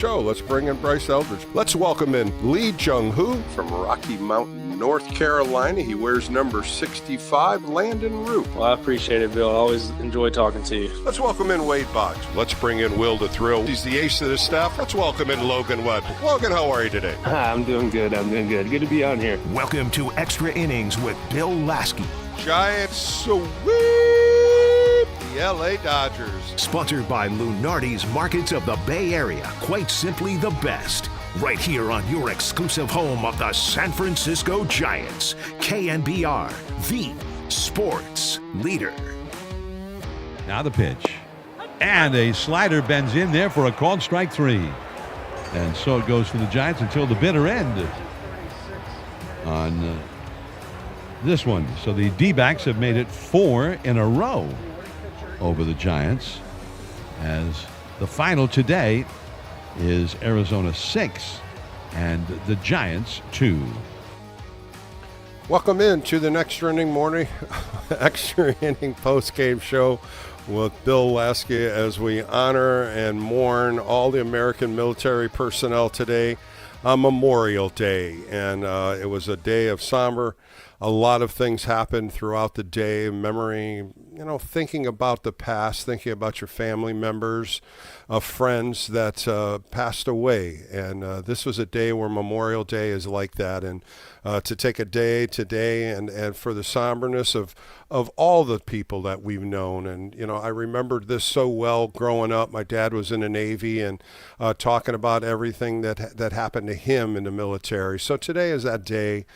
Show. Let's bring in Bryce Eldridge. Let's welcome in Lee Jung-hoo from Rocky Mountain, North Carolina. He wears number 65, Landon Root. Well, I appreciate it, Bill. I always enjoy talking to you. Let's welcome in Wade Boggs. Let's bring in Will the Thrill. He's the ace of the staff. Let's welcome in Logan Webb. Logan, how are you today? I'm doing good. Good to be on here. Welcome to Extra Innings with Bill Laskey. Giants sweep the LA Dodgers. Sponsored by Lunardi's Markets of the Bay Area. Quite simply the best. Right here on your exclusive home of the San Francisco Giants. KNBR, the sports leader. Now the pitch. And a slider bends in there for a called strike three. And so it goes for the Giants until the bitter end on this one. So the D-backs have made it 4 in a row over the Giants, as the final today is Arizona 6 and the Giants 2. Welcome in to the next extra inning post-game show with Bill Laskey as we honor and mourn all the American military personnel today on Memorial Day. And it was a day of somber. A lot of things happened throughout the day, memory, thinking about the past, thinking about your family members, friends that passed away. And this was a day where Memorial Day is like that. And to take a day today and for the somberness of all the people that we've known. And, I remembered this so well growing up. My dad was in the Navy and talking about everything that happened to him in the military. So today is that day.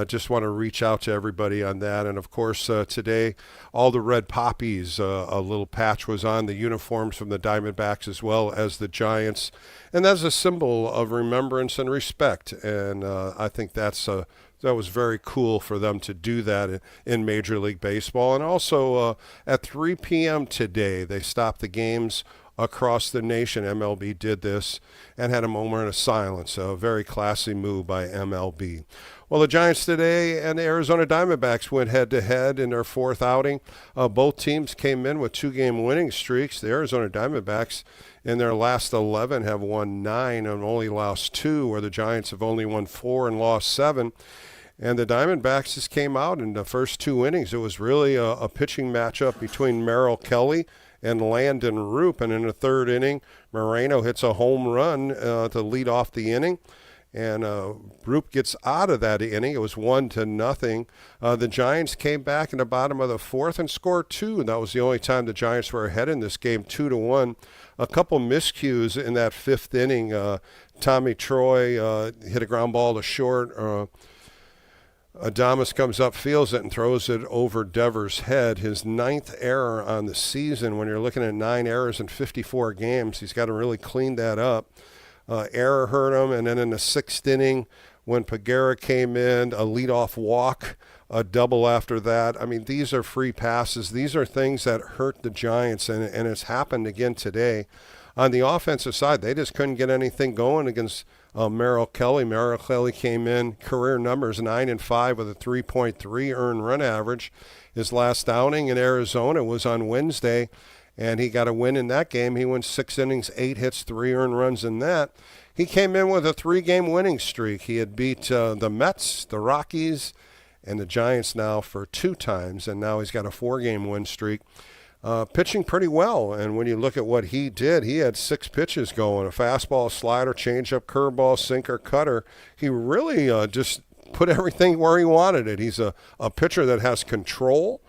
Just want to reach out to everybody on that. And, of course, today, all the red poppies, a little patch was on the uniforms from the Diamondbacks as well as the Giants. And that's a symbol of remembrance and respect. And I think that was very cool for them to do that in Major League Baseball. And also at 3 p.m. today, they stopped the games across the nation. MLB did this and had a moment of silence. A very classy move by MLB. Well, the Giants today and the Arizona Diamondbacks went head-to-head in their fourth outing. Both teams came in with 2-game winning streaks. The Arizona Diamondbacks in their last 11 have won 9 and only lost 2, where the Giants have only won 4 and lost 7. And the Diamondbacks just came out in the first 2 innings. It was really a pitching matchup between Merrill Kelly and Landon Root. And in the third inning, Moreno hits a home run to lead off the inning. And Root gets out of that inning. It was 1-0. The Giants came back in the bottom of the fourth and scored 2. And that was the only time the Giants were ahead in this game, 2-1. A couple miscues in that fifth inning. Tommy Troy hit a ground ball to short. Adames comes up, feels it, and throws it over Devers' head. His 9th error on the season. When you're looking at 9 errors in 54 games, he's got to really clean that up. Error hurt him, and then in the 6th inning, when Peguera came in, a leadoff walk, a double after that. I mean, these are free passes. These are things that hurt the Giants, and it's happened again today. On the offensive side, they just couldn't get anything going against Merrill Kelly. Merrill Kelly came in, career numbers 9-5 with a 3.3 earned run average. His last outing in Arizona was on Wednesday, and he got a win in that game. He went 6 innings, 8 hits, 3 earned runs in that. He came in with a 3-game winning streak. He had beat the Mets, the Rockies, and the Giants now for 2 times, and now he's got a 4-game win streak. Pitching pretty well, and when you look at what he did, he had 6 pitches going, a fastball, slider, changeup, curveball, sinker, cutter. He really just put everything where he wanted it. He's a pitcher that has control.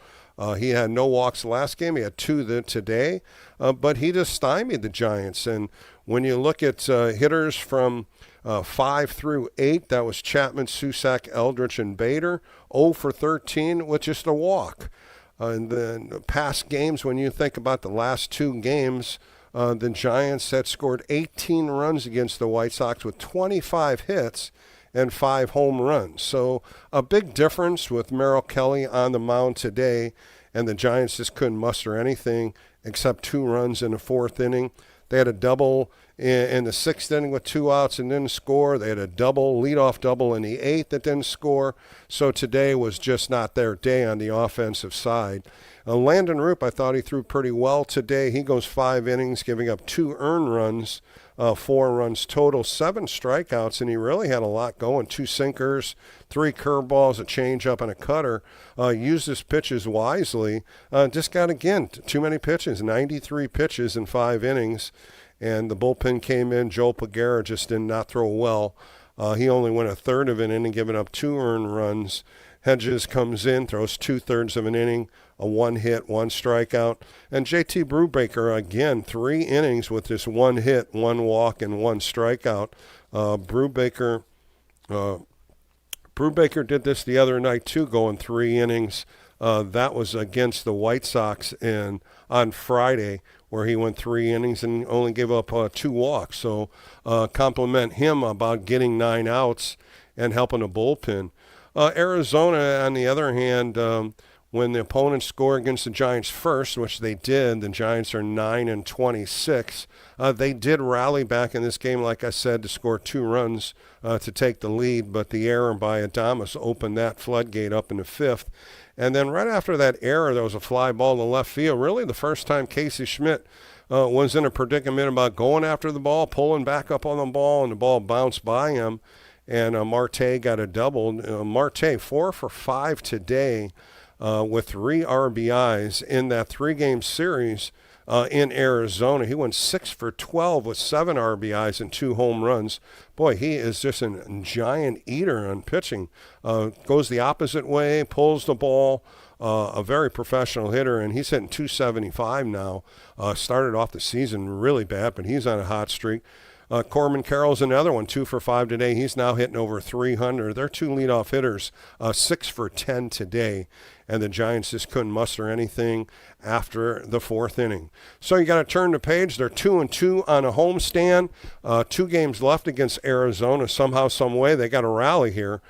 He had no walks last game. He had 2 today, but he just stymied the Giants. And when you look at hitters from 5 through 8, that was Chapman, Susac, Eldridge, and Bader. 0 for 13 with just a walk. And then past games, when you think about the last 2 games, the Giants had scored 18 runs against the White Sox with 25 hits and 5 home runs. So a big difference with Merrill Kelly on the mound today, and the Giants just couldn't muster anything except 2 runs in the 4th inning. They had a double in the 6th inning with 2 outs and didn't score. They had a leadoff double in the 8th that didn't score. So today was just not their day on the offensive side. Landon Root, I thought he threw pretty well today. He goes 5 innings, giving up 2 earned runs, 4 runs total, 7 strikeouts, and he really had a lot going. 2 sinkers, 3 curveballs, a changeup, and a cutter. Used his pitches wisely. Just got, again, too many pitches, 93 pitches in 5 innings. And the bullpen came in. Joel Peguera just did not throw well. He only went a third of an inning, giving up 2 earned runs. Hedges comes in, throws 2/3 of an inning, a 1 hit, 1 strikeout. And J.T. Brubaker, again, 3 innings with just 1 hit, 1 walk, and 1 strikeout. Brubaker did this the other night, too, going 3 innings. That was against the White Sox on Friday, where he went 3 innings and only gave up 2 walks. So compliment him about getting 9 outs and helping the bullpen. Arizona, on the other hand, when the opponents score against the Giants first, which they did, the Giants are 9-26. They did rally back in this game, like I said, to score 2 runs to take the lead, but the error by Adames opened that floodgate up in the 5th. And then right after that error, there was a fly ball to left field. Really the first time Casey Schmidt was in a predicament about going after the ball, pulling back up on the ball, and the ball bounced by him. And Marte got a double. Marte, 4 for 5 today with 3 RBIs in that 3-game series in Arizona. He went 6 for 12 with 7 RBIs and 2 home runs. Boy, he is just a giant eater on pitching. Goes the opposite way, pulls the ball. A very professional hitter, and he's hitting .275 now. Started off the season really bad, but he's on a hot streak. Corbin Carroll's another one, 2 for 5 today. He's now hitting over 300. They're 2 leadoff hitters, 6 for 10 today. And the Giants just couldn't muster anything after the 4th inning. So you got to turn the page. They're 2-2 on a homestand. 2 games left against Arizona. Somehow, some way, they got to rally here.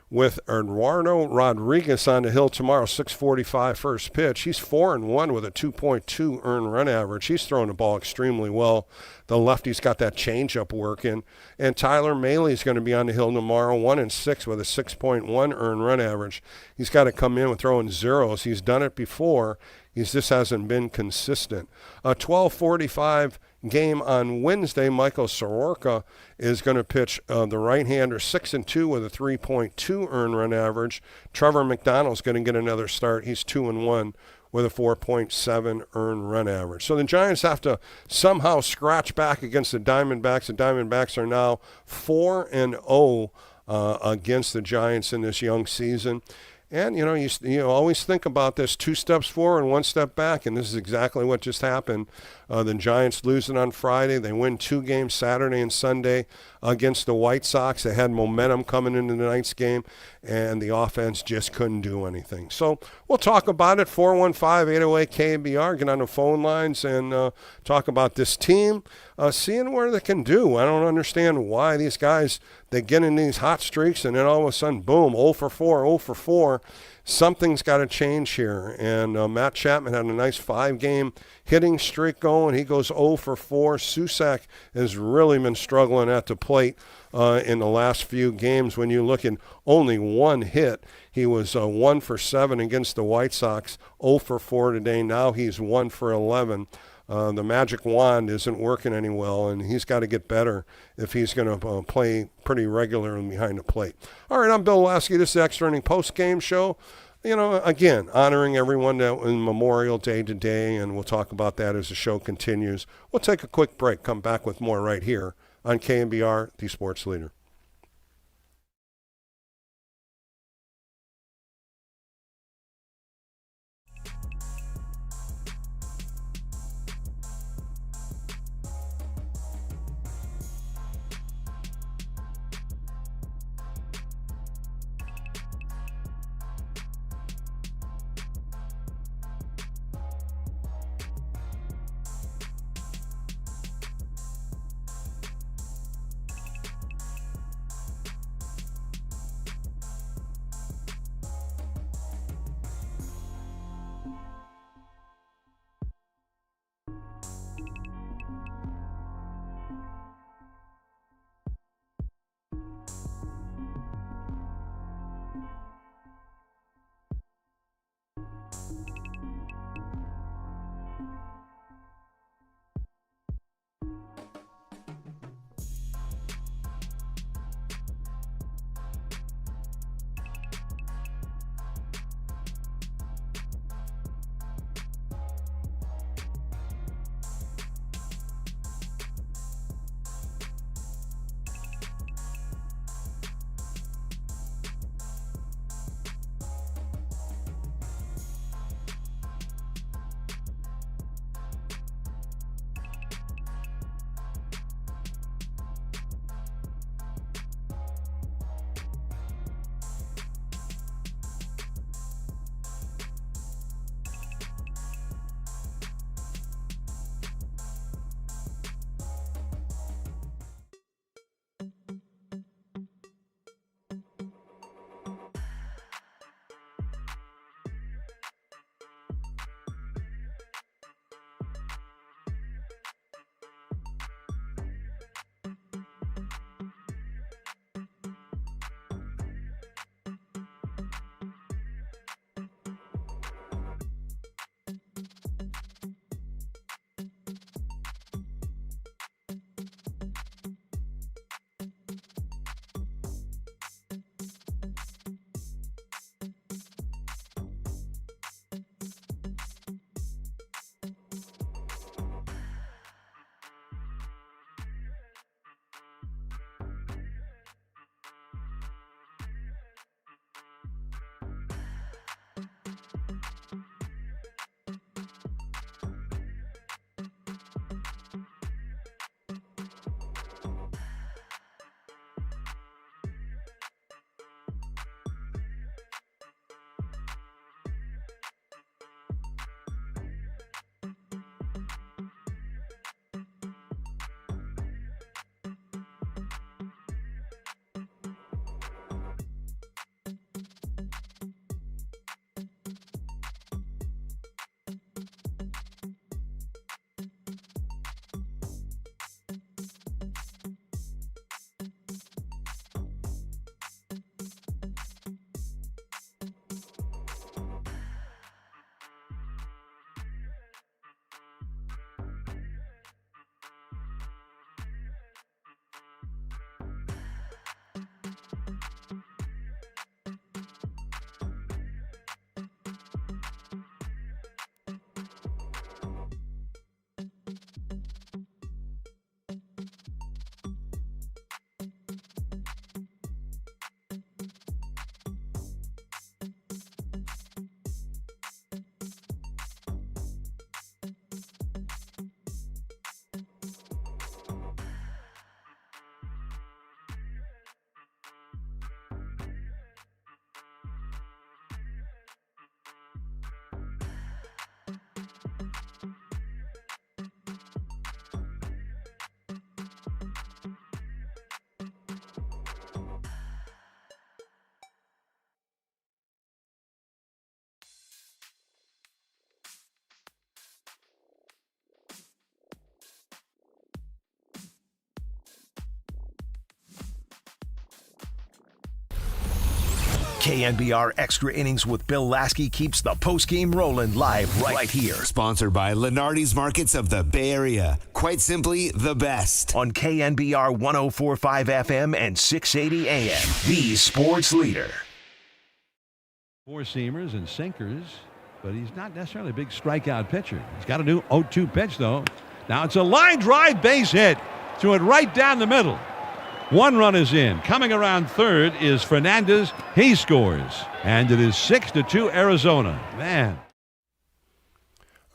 With Eduardo Rodriguez on the hill tomorrow, 6:45 first pitch. He's 4-1 with a 2.2 earned run average. He's throwing the ball extremely well. The lefty's got that changeup working. And Tyler Mahley's going to be on the hill tomorrow, 1-6 with a 6.1 earned run average. He's got to come in with throwing zeros. He's done it before. He just hasn't been consistent. A 12:45 game on Wednesday, Michael Soroka is going to pitch the right-hander, 6-2 with a 3.2 earned run average. Trevor McDonald's going to get another start. He's 2-1 with a 4.7 earned run average. So the Giants have to somehow scratch back against the Diamondbacks. The Diamondbacks are now 4-0 against the Giants in this young season. And, you always think about this, 2 steps forward and 1 step back, and this is exactly what just happened. The Giants losing on Friday. They win 2 games Saturday and Sunday against the White Sox. They had momentum coming into the night's game, and the offense just couldn't do anything. So we'll talk about it, 415-808-KBR. Get on the phone lines and talk about this team, seeing where they can do. I don't understand why these guys, they get in these hot streaks, and then all of a sudden, boom, 0 for 4, 0 for 4. Something's got to change here. And Matt Chapman had a nice 5-game hitting streak going. He goes 0 for 4. Susak has really been struggling at the plate in the last few games. When you look at only 1 hit, he was 1 for 7 against the White Sox, 0 for 4 today. Now he's 1 for 11. The magic wand isn't working any well, and he's got to get better if he's going to play pretty regularly behind the plate. All right, I'm Bill Laskey. This is the Extra Inning Post-Game Show. Again, honoring everyone that in Memorial Day today, and we'll talk about that as the show continues. We'll take a quick break, come back with more right here on KNBR, the Sports Leader. KNBR Extra Innings with Bill Laskey keeps the postgame rolling live right here. Sponsored by Lenardi's Markets of the Bay Area. Quite simply, the best. On KNBR 104.5 FM and 680 AM. The sports leader. Four-seamers and sinkers, but he's not necessarily a big strikeout pitcher. He's got a new 0-2 pitch, though. Now it's a line drive base hit. Threw it right down the middle. One run is in. Coming around third is Fernandez. He scores. And it is 6-2 Arizona. Man.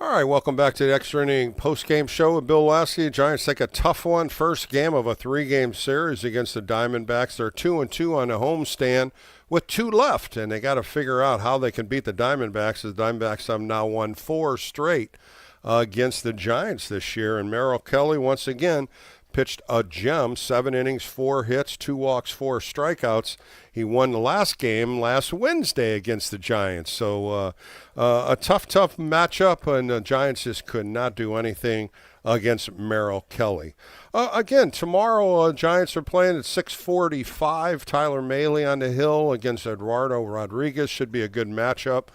All right, welcome back to the Extra Inning post-game show with Bill Laskey. Giants take a tough one. First game of a 3-game series against the Diamondbacks. They're 2-2 on the homestand with 2 left, and they got to figure out how they can beat the Diamondbacks. The Diamondbacks have now won 4 straight against the Giants this year, and Merrill Kelly once again pitched a gem, 7 innings, 4 hits, 2 walks, 4 strikeouts. He won the last game last Wednesday against the Giants. So a tough matchup, and the Giants just could not do anything against Merrill Kelly. Again, tomorrow Giants are playing at 6:45. Tyler Mahle on the hill against Eduardo Rodriguez. Should be a good matchup.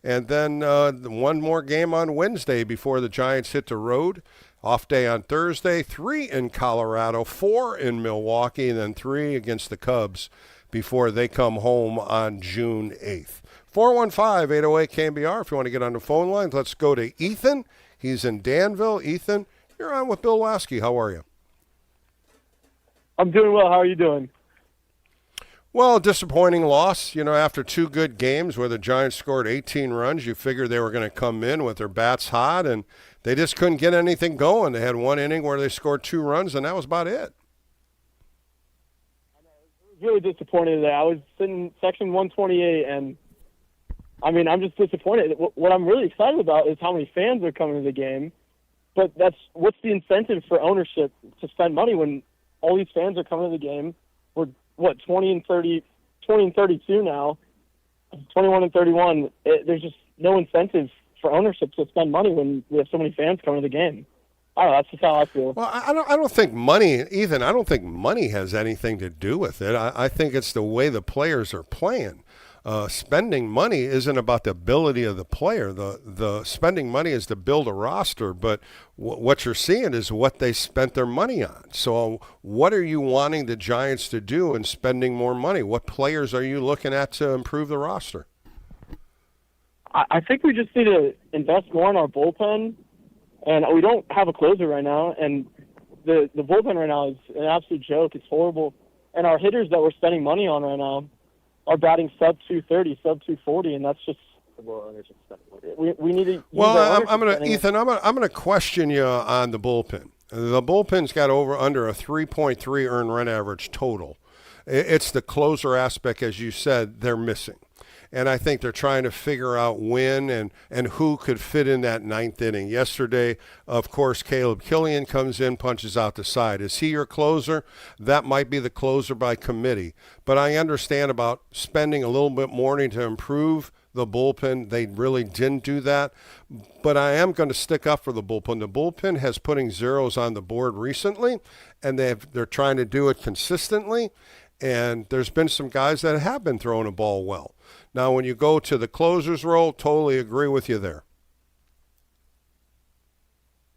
And then one more game on Wednesday before the Giants hit the road. Off day on Thursday, 3 in Colorado, 4 in Milwaukee, and then 3 against the Cubs before they come home on June 8th. 415-808-KNBR if you want to get on the phone lines. Let's go to Ethan. He's in Danville. Ethan, you're on with Bill Laskey. How are you? I'm doing well. How are you doing? Well, disappointing loss. You know, after 2 good games where the Giants scored 18 runs, you figured they were going to come in with their bats hot, and they just couldn't get anything going. They had 1 inning where they scored 2 runs, and that was about it. I was really disappointed today. I was sitting section 128, and, I mean, I'm just disappointed. What I'm really excited about is how many fans are coming to the game, but what's the incentive for ownership to spend money when all these fans are coming to the game? We're 20 and 32 now, 21 and 31. There's just no incentive for ownership to spend money when we have so many fans coming to the game. I don't know, that's just how I feel. Well, I don't think money, Ethan, I don't think money has anything to do with it. I think it's the way the players are playing. Spending money isn't about the ability of the player. The spending money is to build a roster, but what you're seeing is what they spent their money on. So what are you wanting the Giants to do in spending more money? What players are you looking at to improve the roster? I think we just need to invest more in our bullpen, and we don't have a closer right now, and the bullpen right now is an absolute joke. It's horrible. And our hitters that we're spending money on right now are batting sub 230, sub 240, and that's just we need to. Well, Ethan, I'm gonna question you on the bullpen. The bullpen's got under a 3.3 earned run average total. It's the closer aspect, as you said, they're missing. And I think they're trying to figure out when and who could fit in that 9th inning. Yesterday, of course, Caleb Killian comes in, punches out the side. Is he your closer? That might be the closer by committee. But I understand about spending a little bit more to improve the bullpen. They really didn't do that. But I am going to stick up for the bullpen. The bullpen has putting zeros on the board recently, and they're trying to do it consistently. And there's been some guys that have been throwing a ball well. Now, when you go to the closer's role, totally agree with you there.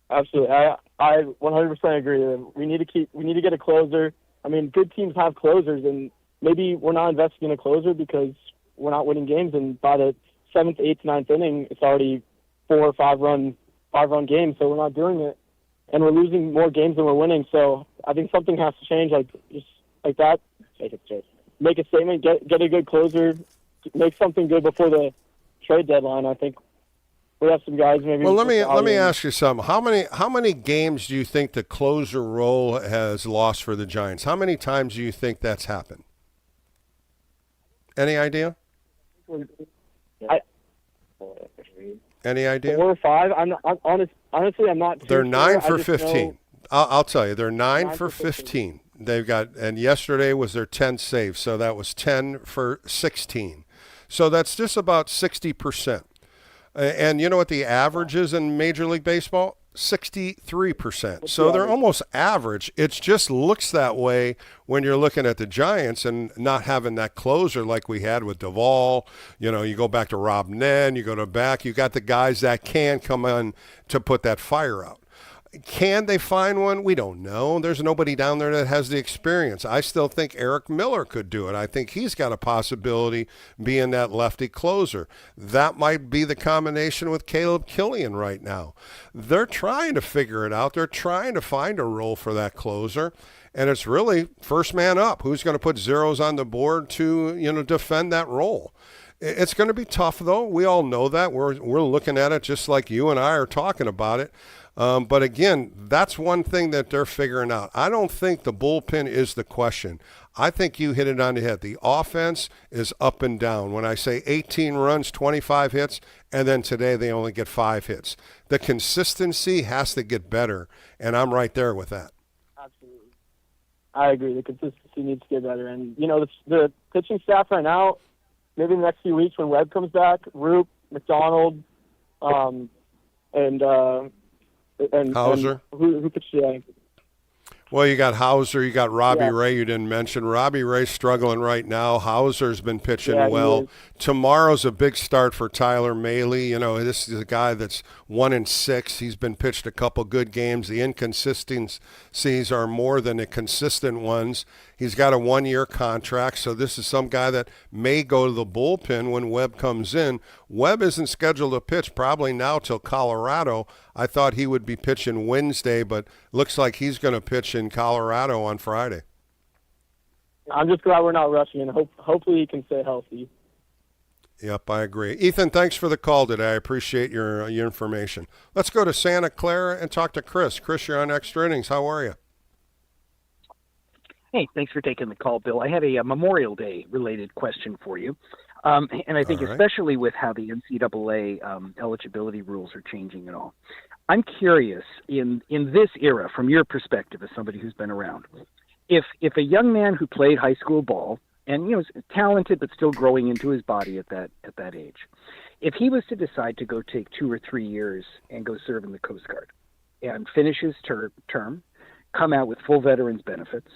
Absolutely. I 100% agree. We need to get a closer. I mean, good teams have closers, and maybe we're not investing in a closer because we're not winning games, and by the 7th, 8th, 9th inning, it's already 4 or 5 run games, so we're not doing it. And we're losing more games than we're winning, so I think something has to change just like that. Make a statement, get a good closer, make something good before the trade deadline. I think we have some guys maybe. Well, let me ask you something. How many games do you think the closer role has lost for the Giants? How many times do you think that's happened? Any idea? Any idea? 4 or 5. Honestly, I'm not. They're 9 sure. for 15. I'll tell you, they're 9 for 15. They've got, and yesterday was their 10th save, so that was 10 for 16. So that's just about 60%. And you know what the average is in Major League Baseball? 63%. So they're almost average. It just looks that way when you're looking at the Giants and not having that closer like we had with Duvall. You know, you go back to Rob Nen, you got the guys that can come on to put that fire out. Can they find one? We don't know. There's nobody down there that has the experience. I still think Eric Miller could do it. I think he's got a possibility being that lefty closer. That might be the combination with Caleb Killian right now. They're trying to figure it out. They're trying to find a role for that closer. And it's really first man up. Who's going to put zeros on the board to, defend that role? It's going to be tough, though. We all know that. We're looking at it just like you and I are talking about it. But again, that's one thing that they're figuring out. I don't think the bullpen is the question. I think you hit it on the head. The offense is up and down. When I say 18 runs, 25 hits, and then today they only get 5 hits. The consistency has to get better, and I'm right there with that. Absolutely. I agree. The consistency needs to get better. And, the pitching staff right now, maybe in the next few weeks when Webb comes back, Roop, McDonald, and Hauser. And who pitched today? Well, you got Hauser, you got Robbie Ray you didn't mention. Robbie Ray's struggling right now. Hauser's been pitching well. Tomorrow's a big start for Tyler Mahle. This is a guy that's 1-6. He's been pitched a couple good games. The inconsistencies are more than the consistent ones. He's got a 1-year contract, so this is some guy that may go to the bullpen when Webb comes in. Webb isn't scheduled to pitch probably now till Colorado. I thought he would be pitching Wednesday, but looks like he's going to pitch in Colorado on Friday. I'm just glad we're not rushing, and hopefully he can stay healthy. Yep, I agree. Ethan, thanks for the call today. I appreciate your information. Let's go to Santa Clara and talk to Chris. Chris, you're on Extra Innings. How are you? Hey, thanks for taking the call, Bill. I had a Memorial Day related question for you. And I think especially with how the NCAA eligibility rules are changing and all. I'm curious, in this era, from your perspective as somebody who's been around, if a young man who played high school ball and is talented but still growing into his body at that age, if he was to decide to go take 2 or 3 years and go serve in the Coast Guard and finish his term, come out with full veterans benefits,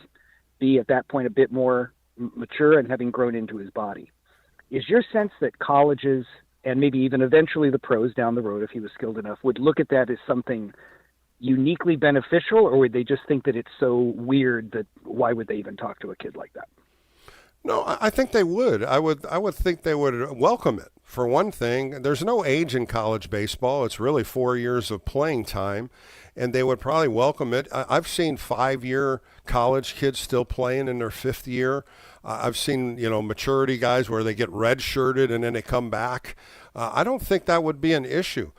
be at that point a bit more mature and having grown into his body, is your sense that colleges and maybe even eventually the pros down the road, if he was skilled enough, would look at that as something uniquely beneficial, or would they just think that it's so weird that why would they even talk to a kid like that? No, I think they would. I would think they would welcome it. For one thing, there's no age in college baseball. It's really 4 years of playing time, and they would probably welcome it. I've seen 5-year college kids still playing in their 5th year. I've seen, maturity guys where they get red-shirted and then they come back. I don't think that would be an issue.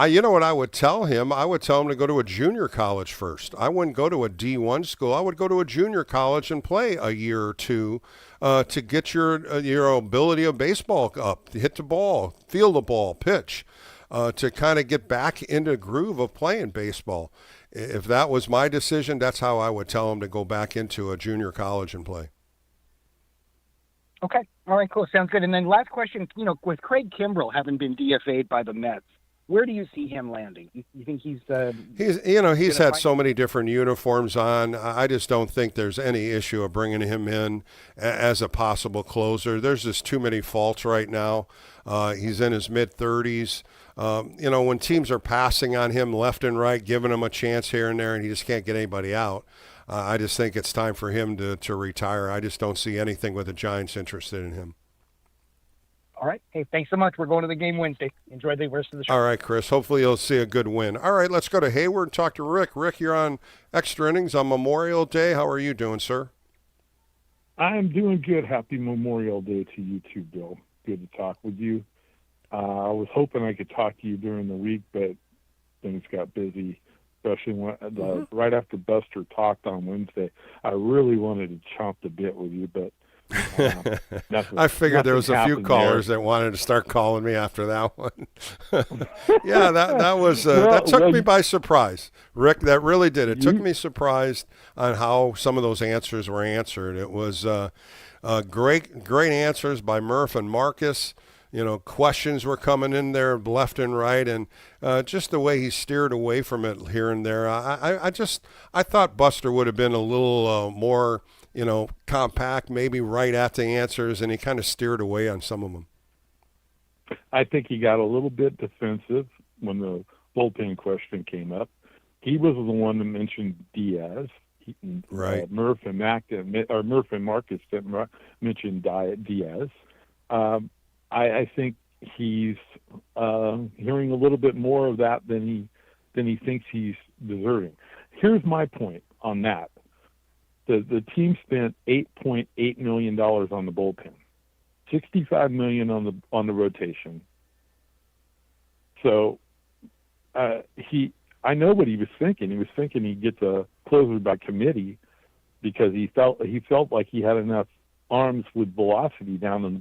You know what I would tell him? I would tell him to go to a junior college first. I wouldn't go to a D1 school. I would go to a junior college and play a year or two to get your ability of baseball up, hit the ball, feel the ball, pitch, to kind of get back into the groove of playing baseball. If that was my decision, that's how I would tell him to go back into a junior college and play. Okay. All right, cool. Sounds good. And then last question, with Craig Kimbrell having been DFA'd by the Mets, where do you see him landing? You think he's he's had so many different uniforms on. I just don't think there's any issue of bringing him in as a possible closer. There's just too many faults right now. He's in his mid-30s. When teams are passing on him left and right, giving him a chance here and there, and he just can't get anybody out, I just think it's time for him to retire. I just don't see anything with the Giants interested in him. All right. Hey, thanks so much. We're going to the game Wednesday. Enjoy the rest of the show. All right, Chris. Hopefully you'll see a good win. All right, let's go to Hayward and talk to Rick. Rick, you're on Extra Innings on Memorial Day. How are you doing, sir? I'm doing good. Happy Memorial Day to you too, Bill. Good to talk with you. I was hoping I could talk to you during the week, but things got busy, especially when, right after Buster talked on Wednesday. I really wanted to chomp the bit with you, but I figured there was a few callers that wanted to start calling me after that one. Yeah, that was that took me by surprise, Rick. That really did. It took me surprised on how some of those answers were answered. It was great answers by Murph and Marcus. questions were coming in there left and right, and just the way he steered away from it here and there. I thought Buster would have been a little more, compact, maybe right at the answers, and he kind of steered away on some of them. I think he got a little bit defensive when the bullpen question came up. He was the one that mentioned Diaz. Right. Murph and Marcus didn't mention Diaz. I think he's hearing a little bit more of that than he thinks he's deserving. Here's my point on that. The team spent $8.8 million on the bullpen, $65 million on the rotation. So I know what he was thinking. He was thinking he'd get the closer by committee because he felt like he had enough arms with velocity down in the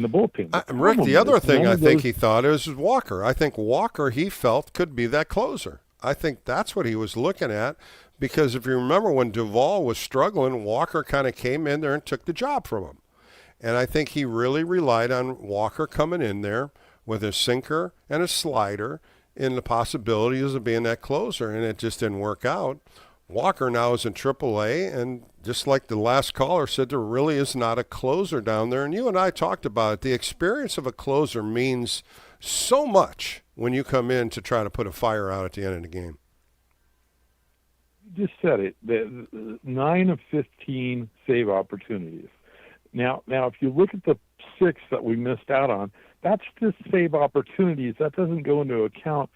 bullpen. Rick, the other thing I think he thought is Walker. I think Walker, he felt, could be that closer. I think that's what he was looking at, because if you remember when Duvall was struggling, Walker kind of came in there and took the job from him. And I think he really relied on Walker coming in there with a sinker and a slider in the possibilities of being that closer, and it just didn't work out. Walker now is in AAA, and just like the last caller said, there really is not a closer down there. And you and I talked about it. The experience of a closer means so much when you come in to try to put a fire out at the end of the game. You just said it. The 9 of 15 save opportunities. Now, if you look at the 6 that we missed out on, that's just save opportunities. That doesn't go into account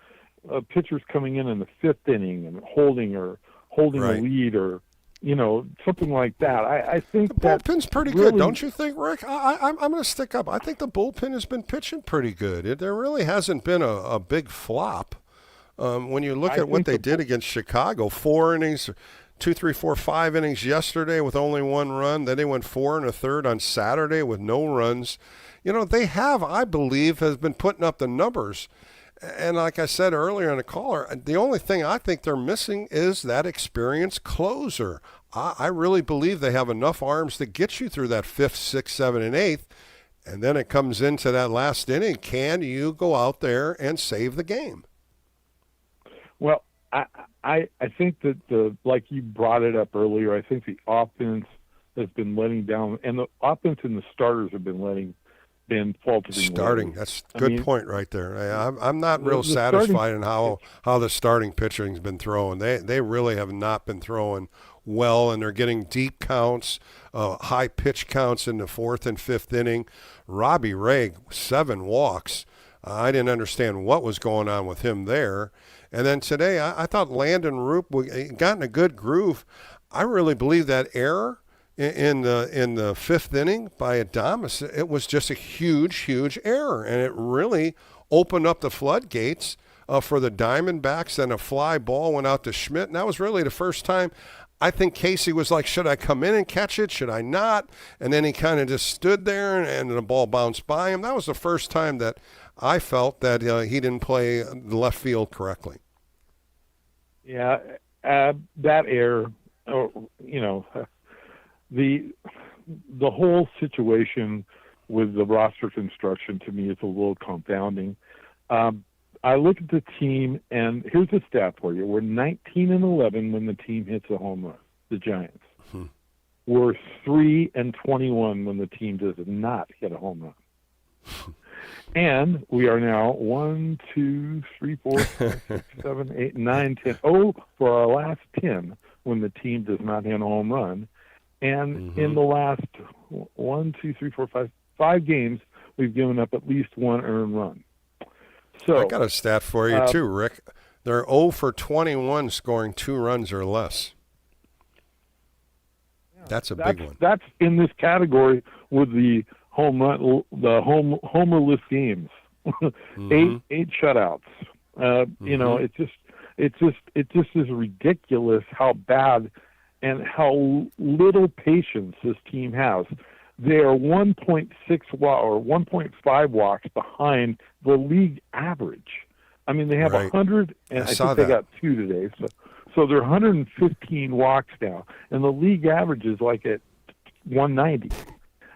pitchers coming in the 5th inning and holding right. a lead or something like that. I think the bullpen's pretty good, don't you think, Rick? I'm going to stick up. I think the bullpen has been pitching pretty good. There really hasn't been a big flop. When you look at what they did against Chicago, 4 innings, 2, 3, 4, 5 innings yesterday with only 1 run. Then they went 4 1/3 on Saturday with no runs. They have, I believe, has been putting up the numbers. And like I said earlier in the caller, the only thing I think they're missing is that experienced closer. I really believe they have enough arms to get you through that 5th, 6th, 7th, and 8th. And then it comes into that last inning. Can you go out there and save the game? Well, I think that like you brought it up earlier, I think the offense has been letting down, and the offense and the starters have been faltering. Starting, that's a good point right there. I'm not real satisfied in how the starting pitching's been throwing. They really have not been throwing well, and they're getting deep counts, high pitch counts in the 4th and 5th inning. Robbie Ray, 7 walks. I didn't understand what was going on with him there. And then today, I thought Landon Roop got in a good groove. I really believe that error in the 5th inning by Adames, it was just a huge error, and it really opened up the floodgates for the Diamondbacks. And a fly ball went out to Schmidt, and that was really the first time I think Casey was like, should I come in and catch it? Should I not? And then he kind of just stood there, and the ball bounced by him. That was the first time that I felt that he didn't play the left field correctly. Yeah, that error, the whole situation with the roster construction to me is a little confounding. I look at the team, and here's a stat for you. We're 19-11 when the team hits a home run, the Giants. Hmm. We're 3-21 when the team does not hit a home run. And we are now 1, 2, 3, 4, 5, 6, 7, 8, 9, 10. Oh, for our last 10 when the team does not hit a home run. And in the last 1, 2, 3, 4, 5 games, we've given up at least 1 earned run. So I got a stat for you too, Rick. They're 0 for 21 scoring 2 runs or less. That's a big one. That's in this category with the home run, the homerless games, 8 shutouts. It just is ridiculous how bad and how little patience this team has. They are 1.6 or 1.5 walks behind the league average. I mean, they have 100, and I think they got 2 today. So they're 115 walks now, and the league average is like at 190.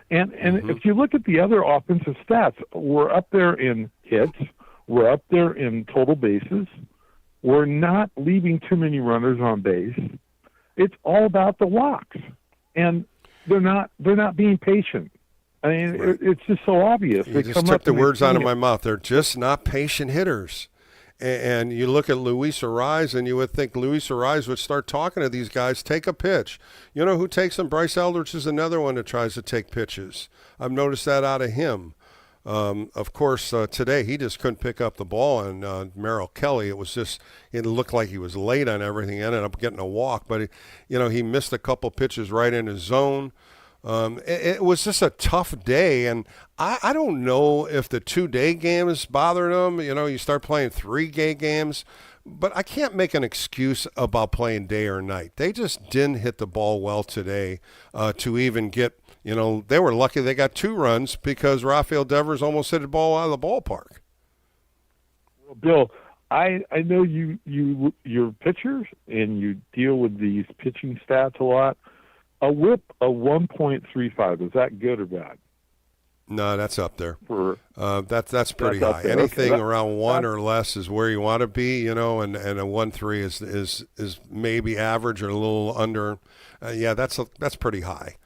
And if you look at the other offensive stats, we're up there in hits, we're up there in total bases, we're not leaving too many runners on base. It's all about the walks, and they're not being patient. I mean, it's just so obvious. You just took the words out of my mouth. They're just not patient hitters. And you look at Luis Ariz, and you would think Luis Ariz would start talking to these guys, take a pitch. You know who takes them? Bryce Eldridge is another one that tries to take pitches. I've noticed that out of him. Of course, today he just couldn't pick up the ball, and Merrill Kelly, it looked like he was late on everything. He ended up getting a walk, but he missed a couple pitches right in his zone. It was just a tough day, and I don't know if the 2-day games bothered him. You start playing 3-day games, but I can't make an excuse about playing day or night. They just didn't hit the ball well today to even get, they were lucky they got 2 runs because Rafael Devers almost hit the ball out of the ballpark. Well, Bill, I know you're pitchers and you deal with these pitching stats a lot. A whip of 1.35, is that good or bad? No, that's up there. That's pretty high. Anything around 1 or less is where you want to be, and a 1.3 is maybe average or a little under. That's pretty high.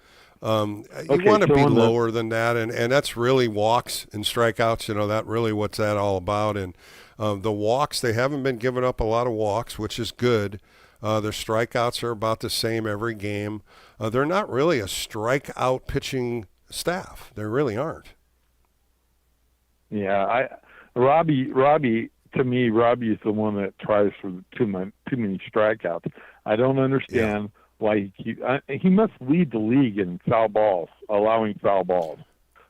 You want to be lower than that, and that's really walks and strikeouts. That really what's that all about. And the walks, they haven't been giving up a lot of walks, which is good. Their strikeouts are about the same every game. They're not really a strikeout pitching staff. They really aren't. Yeah, Robbie. To me, Robbie is the one that tries for too many strikeouts. I don't understand why he must lead the league in foul balls, allowing foul balls.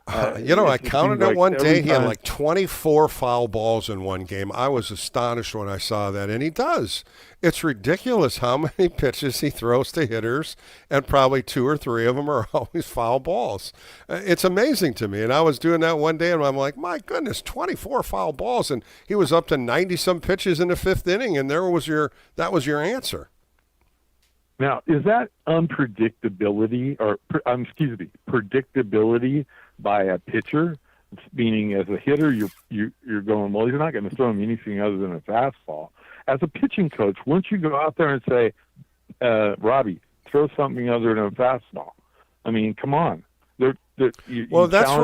I counted it one day. He had like 24 foul balls in one game. I was astonished when I saw that, and he does. It's ridiculous how many pitches he throws to hitters, and probably 2 or 3 of them are always foul balls. It's amazing to me, and I was doing that one day, and I'm like, my goodness, 24 foul balls, and he was up to 90-some pitches in the 5th inning, and that was your answer. Now, is that predictability by a pitcher? Meaning, as a hitter, you're going, well, you're not going to throw him anything other than a fastball. As a pitching coach, wouldn't you go out there and say, Robbie, throw something other than a fastball? I mean, come on. That's where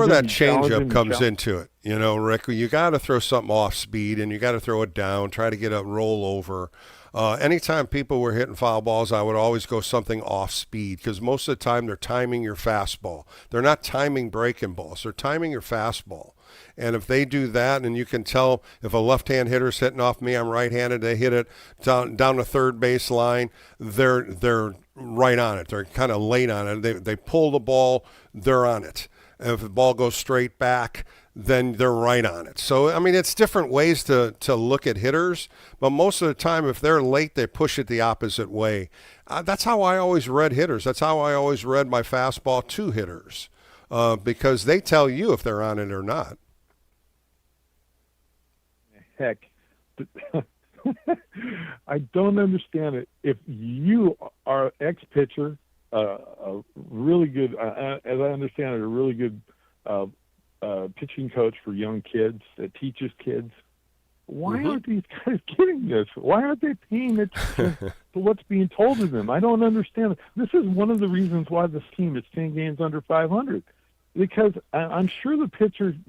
that changeup comes into it. Rick, you got to throw something off speed, and you got to throw it down, try to get a rollover. Anytime people were hitting foul balls, I would always go something off speed because most of the time they're timing your fastball. They're not timing breaking balls. They're timing your fastball. And if they do that, and you can tell if a left-hand hitter's hitting off me, I'm right-handed, they hit it down the third base line, they're right on it. They're kind of late on it. They pull the ball, they're on it. And if the ball goes straight back, then they're right on it. So, I mean, it's different ways to look at hitters, but most of the time, if they're late, they push it the opposite way. That's how I always read hitters. That's how I always read my fastball to hitters, because they tell you if they're on it or not. Heck, I don't understand it. If you are ex-pitcher, a really good, as I understand it, a really good pitching coach for young kids that teaches kids, why aren't these guys getting this? Why aren't they paying attention to what's being told to them? I don't understand it. This is one of the reasons why this team is 10 games under 500, because I'm sure the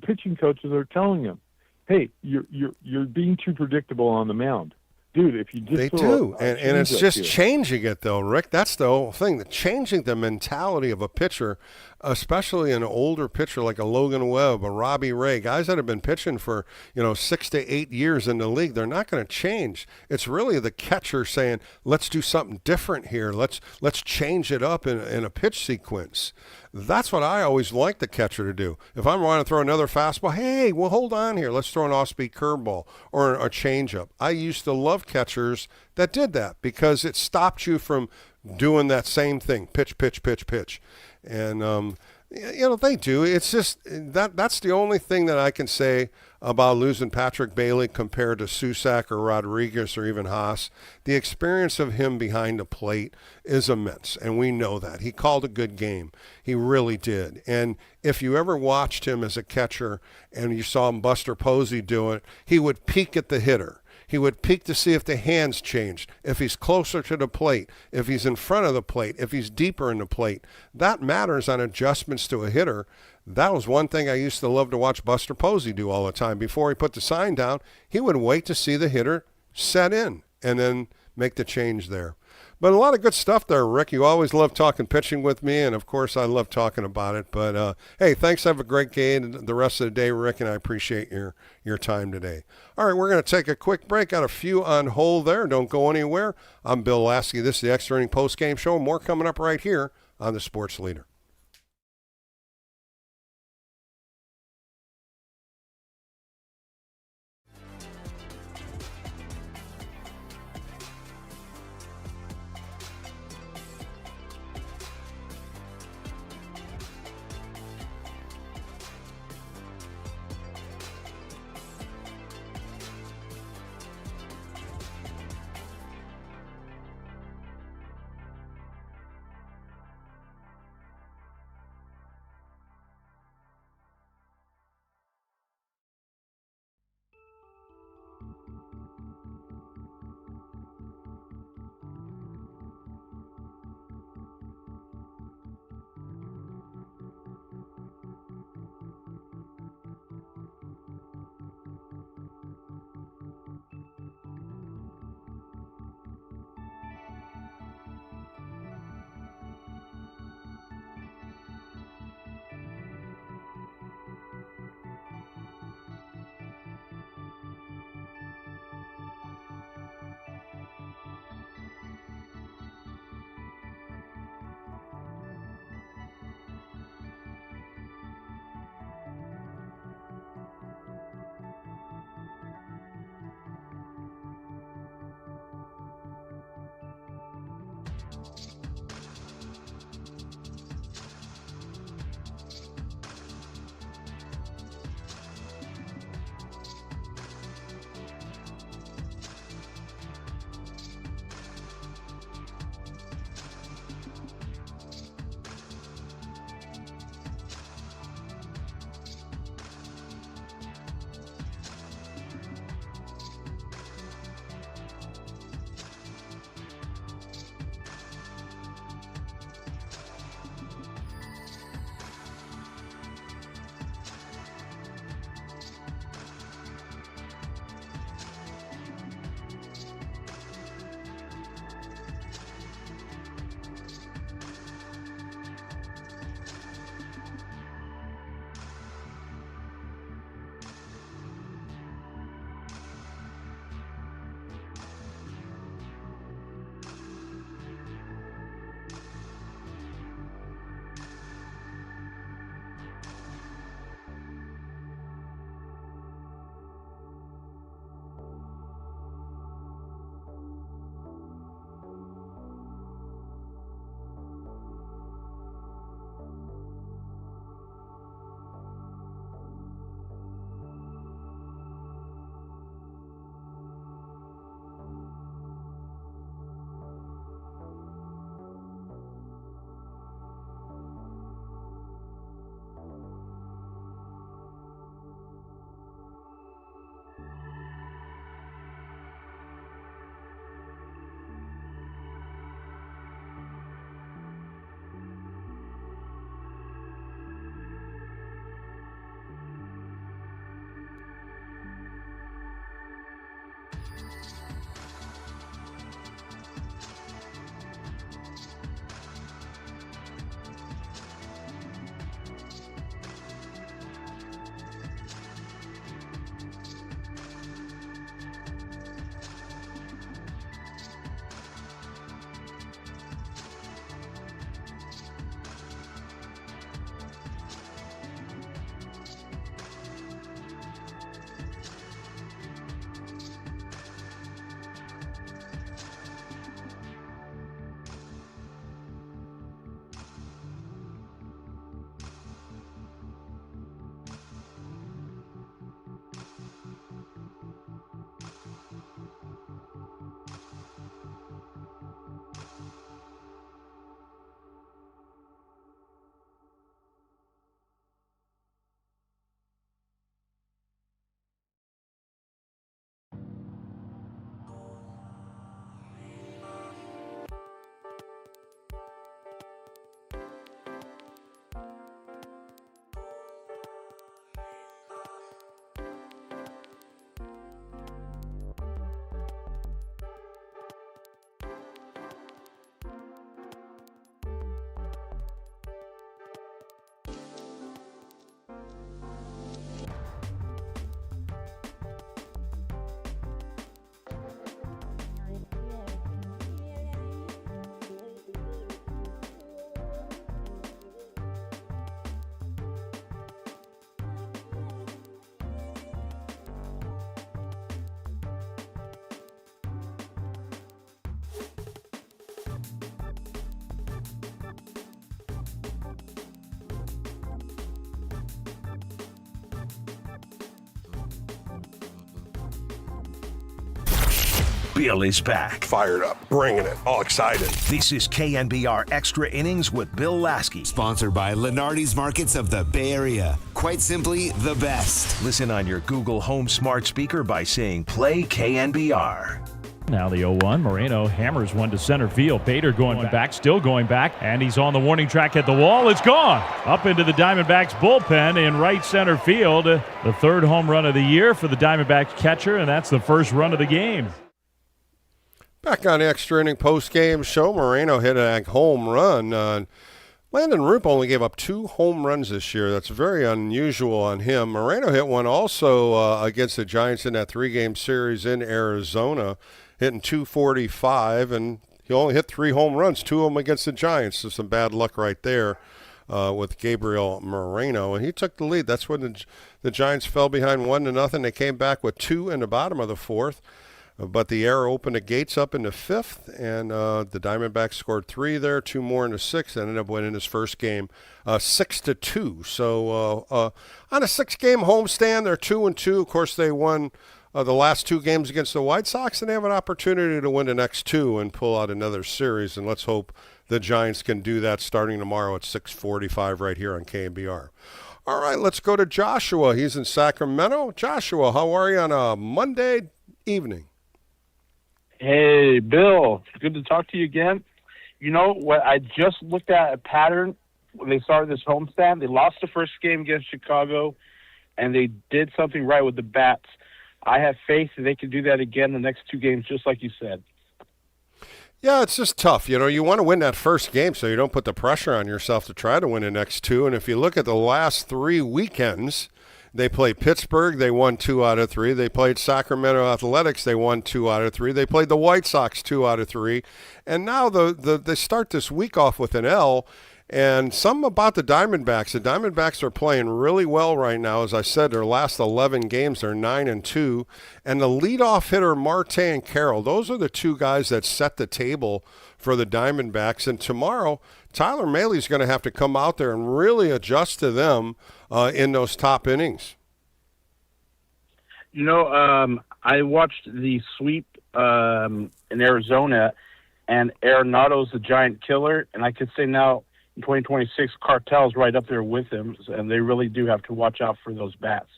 pitching coaches are telling them, hey, you're being too predictable on the mound. Dude, if you just they do, and it's just changing it, though, Rick. That's the whole thing, changing the mentality of a pitcher, especially an older pitcher like a Logan Webb, a Robbie Ray, guys that have been pitching for 6 to 8 years in the league. They're not going to change. It's really the catcher saying, "Let's do something different here. Let's change it up in a pitch sequence." That's what I always like the catcher to do. If I'm wanting to throw another fastball, hey, well, hold on here. Let's throw an off-speed curveball or a changeup. I used to love catchers that did that because it stopped you from doing that same thing, pitch, pitch, pitch, pitch. And They do. It's just that's the only thing that I can say about losing Patrick Bailey compared to Susak or Rodriguez or even Haas. The experience of him behind the plate is immense, and we know that. He called a good game. He really did. And if you ever watched him as a catcher and you saw him Buster Posey do it, he would peek at the hitter. He would peek to see if the hands changed, if he's closer to the plate, if he's in front of the plate, if he's deeper in the plate. That matters on adjustments to a hitter. That was one thing I used to love to watch Buster Posey do all the time. Before he put the sign down, he would wait to see the hitter set in and then make the change there. But a lot of good stuff there, Rick. You always love talking pitching with me, and, of course, I love talking about it. But, hey, thanks. Have a great game the rest of the day, Rick, and I appreciate your time today. All right, we're going to take a quick break. Got a few on hold there. Don't go anywhere. I'm Bill Laskey. This is the Extra Inning Post-Game Show. More coming up right here on The Sports Leader. Bill is back. Fired up, bringing it, all excited. This is KNBR Extra Innings with Bill Laskey. Sponsored by Lenardi's Markets of the Bay Area. Quite simply, the best. Listen on your Google Home smart speaker by saying play KNBR. Now the 0-1. Moreno hammers one to center field. Bader going back, still going back, and he's on the warning track at the wall. It's gone. Up into the Diamondbacks bullpen in right center field. The third home run of the year for the Diamondbacks catcher, and that's the first run of the game. Back on the extra inning post-game show, Moreno hit a home run. Landon Roop only gave up 2 home runs this year. That's very unusual on him. Moreno hit one also against the Giants in that 3-game series in Arizona, hitting .245, and he only hit 3 home runs, 2 of them against the Giants. So some bad luck right there with Gabriel Moreno, and he took the lead. That's when the Giants fell behind 1-0. They came back with 2 in the bottom of the 4th. But the error opened the gates up in the 5th, and the Diamondbacks scored 3 there, 2 more in the 6th, and ended up winning his first game 6-2. So on a 6-game homestand, they're 2-2. Of course, they won the last 2 games against the White Sox, and they have an opportunity to win the next 2 and pull out another series. And let's hope the Giants can do that starting tomorrow at 6:45 right here on KNBR. All right, let's go to Joshua. He's in Sacramento. Joshua, how are you on a Monday evening? Hey, Bill. Good to talk to you again. You know what? I just looked at a pattern when they started this homestand. They lost the first game against Chicago, and they did something right with the bats. I have faith that they can do that again the next 2 games, just like you said. Yeah, it's just tough. You know, you want to win that first game so you don't put the pressure on yourself to try to win the next 2. And if you look at the last 3 weekends, they played Pittsburgh, they won 2 out of 3. They played Sacramento Athletics, they won 2 out of 3. They played the White Sox 2 out of 3. And now they start this week off with an L. And something about the Diamondbacks are playing really well right now. As I said, their last 11 games, they're 9-2. And the leadoff hitter, Marte and Carroll, those are the 2 guys that set the table for the Diamondbacks. And tomorrow, Tyler Mahley's going to have to come out there and really adjust to them in those top innings. You know, I watched the sweep in Arizona, and Arenado's the giant killer. And I could say now in 2026, Cartel's right up there with him, and they really do have to watch out for those bats.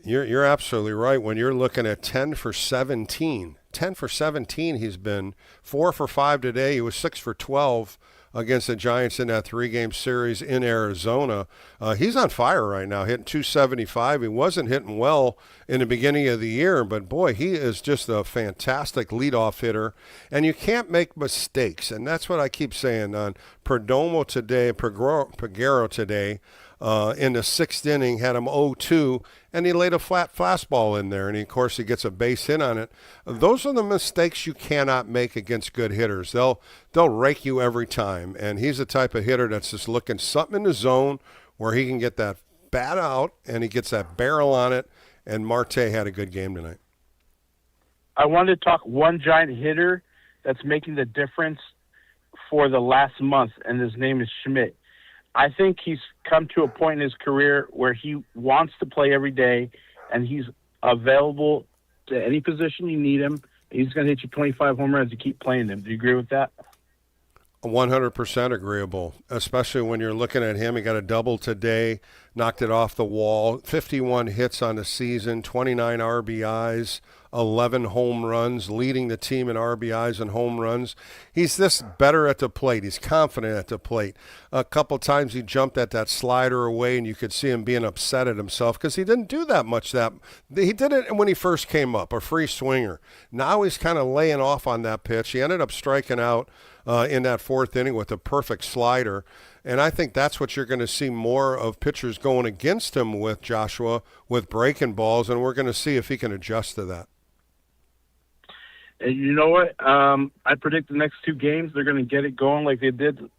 You're absolutely right. When you're looking at 10 for 17, he's been 4 for 5 today. He was 6 for 12 against the Giants in that 3-game series in Arizona. He's on fire right now, hitting .275. He wasn't hitting well in the beginning of the year, but boy, he is just a fantastic leadoff hitter. And you can't make mistakes, and that's what I keep saying on Perdomo today, Peguero today. In the 6th inning, had him 0-2, and he laid a flat fastball in there, and of course he gets a base hit on it. Those are the mistakes you cannot make against good hitters. They'll rake you every time, and he's the type of hitter that's just looking something in the zone where he can get that bat out, and he gets that barrel on it, and Marte had a good game tonight. I wanted to talk one giant hitter that's making the difference for the last month, and his name is Schmidt. I think he's come to a point in his career where he wants to play every day, and he's available to any position you need him. He's going to hit you 25 home runs to keep playing him. Do you agree with that? 100% agreeable, especially when you're looking at him. He got a double today, knocked it off the wall, 51 hits on the season, 29 RBIs, 11 home runs, leading the team in RBIs and home runs. He's just better at the plate. He's confident at the plate. A couple times he jumped at that slider away, and you could see him being upset at himself because he didn't do that much. He did it when he first came up, a free swinger. Now he's kind of laying off on that pitch. He ended up striking out in that 4th inning with a perfect slider. And I think that's what you're going to see more of pitchers going against him with, Joshua, with breaking balls, and we're going to see if he can adjust to that. And you know what? I predict the next 2 games, they're going to get it going like they did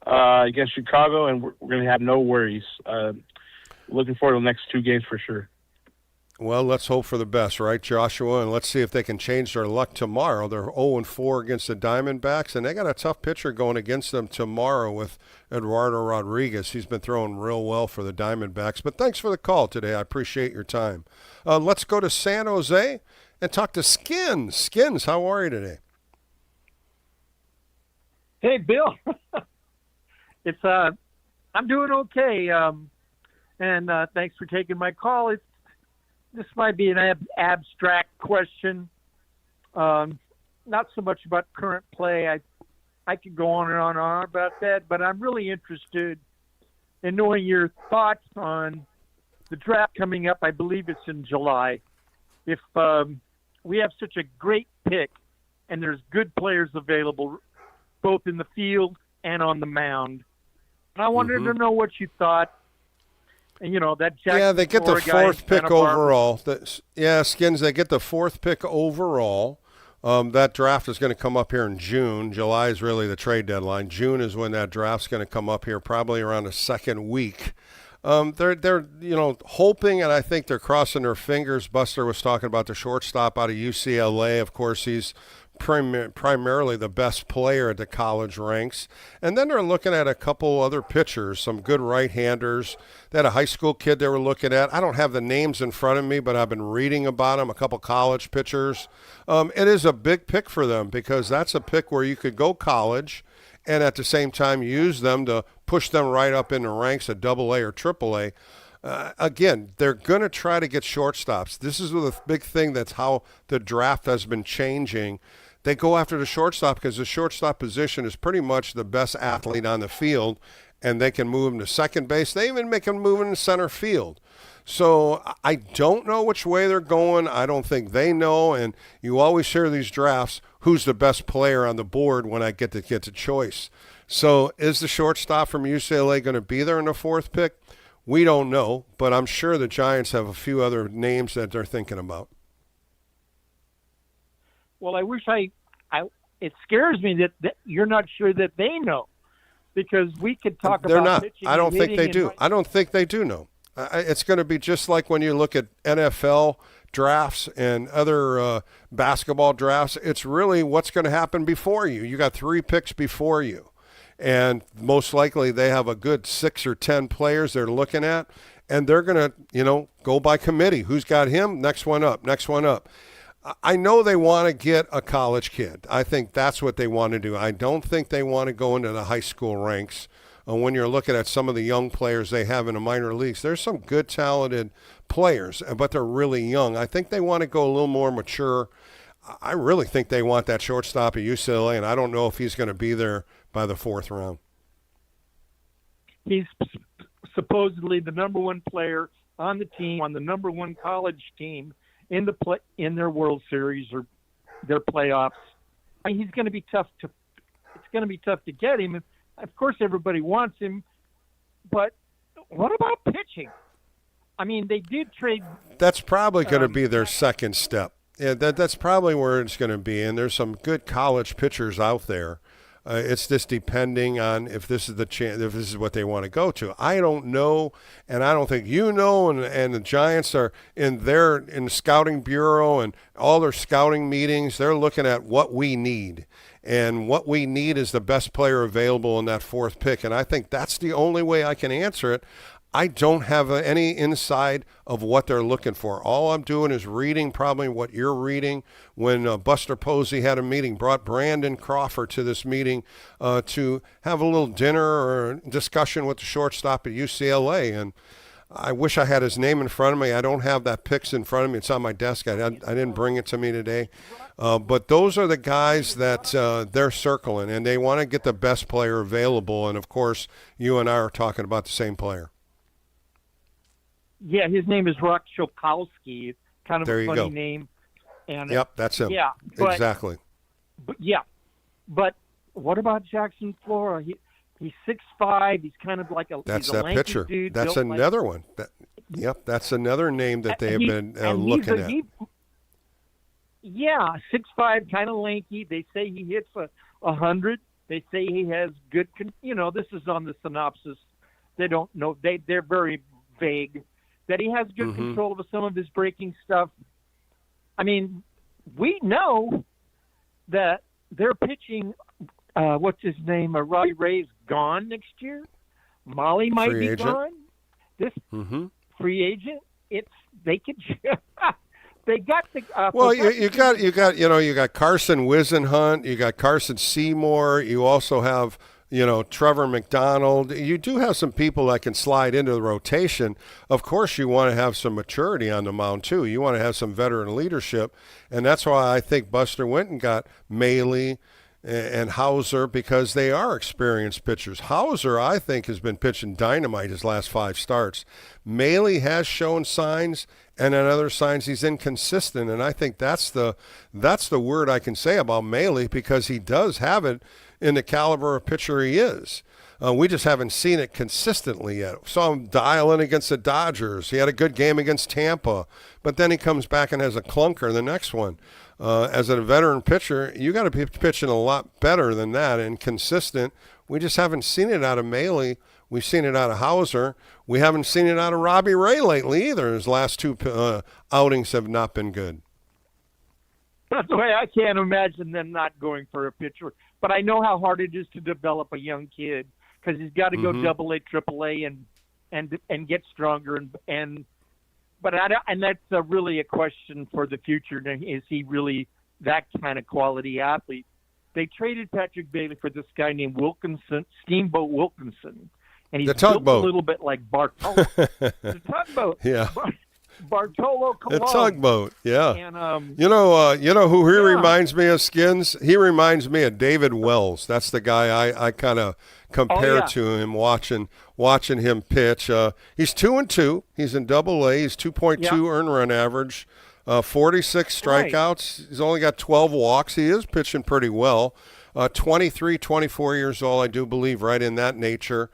against Chicago, and we're going to have no worries. Looking forward to the next 2 games for sure. Well, let's hope for the best, right, Joshua? And let's see if they can change their luck tomorrow. They're 0-4 against the Diamondbacks, and they got a tough pitcher going against them tomorrow with Eduardo Rodriguez. He's been throwing real well for the Diamondbacks. But thanks for the call today. I appreciate your time. Let's go to San Jose and talk to Skins. Skins, how are you today? Hey, Bill. I'm doing okay. And thanks for taking my call. This might be an abstract question. Not so much about current play. I could go on and on and on about that, but I'm really interested in knowing your thoughts on the draft coming up. I believe it's in July. If we have such a great pick and there's good players available, both in the field and on the mound, and I wanted to know what you thought. And, that Jackson they get the Flora fourth pick overall. Skins, they get the fourth pick overall. That draft is going to come up here in June. July is really the trade deadline. June is when that draft's going to come up here, probably around the second week. They're hoping, and I think they're crossing their fingers. Buster was talking about the shortstop out of UCLA. Of course, he's primarily the best player at the college ranks. And then they're looking at a couple other pitchers, some good right-handers. They had a high school kid they were looking at. I don't have the names in front of me, but I've been reading about them, a couple college pitchers. It is a big pick for them because that's a pick where you could go college and at the same time use them to push them right up in the ranks at AA or AAA. Again, they're going to try to get shortstops. This is the big thing. That's how the draft has been changing. They go after the shortstop because the shortstop position is pretty much the best athlete on the field, and they can move him to second base. They even make him move into center field. So I don't know which way they're going. I don't think they know, and you always hear these drafts, who's the best player on the board when I get to choice. So is the shortstop from UCLA going to be there in the fourth pick? We don't know, but I'm sure the Giants have a few other names that they're thinking about. Well, I wish it scares me that you're not sure that they know, because we could talk They're about not. pitching. I don't think they and do. I don't think they do know. It's going to be just like when you look at NFL drafts and other basketball drafts. It's really what's going to happen before you. You got 3 picks before you. And most likely they have a good 6 or 10 players they're looking at, and they're going to, go by committee. Who's got him? Next one up, next one up. I know they want to get a college kid. I think that's what they want to do. I don't think they want to go into the high school ranks. When you're looking at some of the young players they have in the minor leagues, there's some good, talented players, but they're really young. I think they want to go a little more mature. I really think they want that shortstop at UCLA, and I don't know if he's going to be there by the 4th round. He's supposedly the number 1 player on the team, on the number 1 college team in their World Series or their playoffs. He's going to be tough to. It's going to be tough to get him. Of course, everybody wants him, but what about pitching? I mean, they did trade. That's probably going to be their second step. Yeah, that's probably where it's going to be. And there's some good college pitchers out there. It's just depending on if this is if this is what they want to go to. I don't know, and I don't think you know. And the Giants are in the scouting bureau and all their scouting meetings. They're looking at what we need, and what we need is the best player available in that 4th pick. And I think that's the only way I can answer it. I don't have any inside of what they're looking for. All I'm doing is reading probably what you're reading. When Buster Posey had a meeting, brought Brandon Crawford to this meeting to have a little dinner or discussion with the shortstop at UCLA. And I wish I had his name in front of me. I don't have that picks in front of me. It's on my desk. I didn't bring it to me today. But those are the guys that they're circling, and they want to get the best player available. And, of course, you and I are talking about the same player. Yeah, his name is Rock Chopowski. It's kind of there a you funny go. name. And yep, that's him. Yeah, exactly. But what about Jackson Flora? He's 6'5". He's kind of like that's he's a that lanky pitcher. Dude, that's another one. That's another name that they have been looking at. 6'5", kind of lanky. They say he hits 100. They say he has good. This is on the synopsis. They don't know. They're very vague. That he has good control of some of his breaking stuff. I mean, we know that they're pitching. What's his name? Robbie Ray's gone next year. Molly might be gone. This free agent. They they got the well, you got Carson Wisenhunt, you got Carson Seymour, you also have Trevor McDonald. You do have some people that can slide into the rotation. Of course, you want to have some maturity on the mound too. You want to have some veteran leadership, and that's why I think Buster Winton got Maley and Hauser, because they are experienced pitchers. Hauser, I think, has been pitching dynamite his last 5 starts. Maley has shown signs, and in other signs he's inconsistent, and I think that's the word I can say about Maley, because he does have it in the caliber of pitcher he is. We just haven't seen it consistently yet. Saw him dialing against the Dodgers. He had a good game against Tampa, but then he comes back and has a clunker the next one. As a veteran pitcher, you got to be pitching a lot better than that and consistent. We just haven't seen it out of Maley. We've seen it out of Hauser. We haven't seen it out of Robbie Ray lately either. His last 2 outings have not been good. That's the way I can't imagine them not going for a pitcher. But I know how hard it is to develop a young kid, because he's got to go Double A, Triple A, and get stronger. And that's really a question for the future. Is he really that kind of quality athlete? They traded Patrick Bailey for this guy named Wilkinson, Steamboat Wilkinson, and he's built a little bit like Bartolo. The tugboat. Yeah. Bartolo Colon. The tugboat, yeah. And, you know who he reminds me of, Skins? He reminds me of David Wells. That's the guy I kind of compare to him watching him pitch. He's 2-2. He's in Double A. He's 2.2 earned run average, 46 strikeouts. Right. He's only got 12 walks. He is pitching pretty well. 23, 24 years old, I do believe, right in that nature.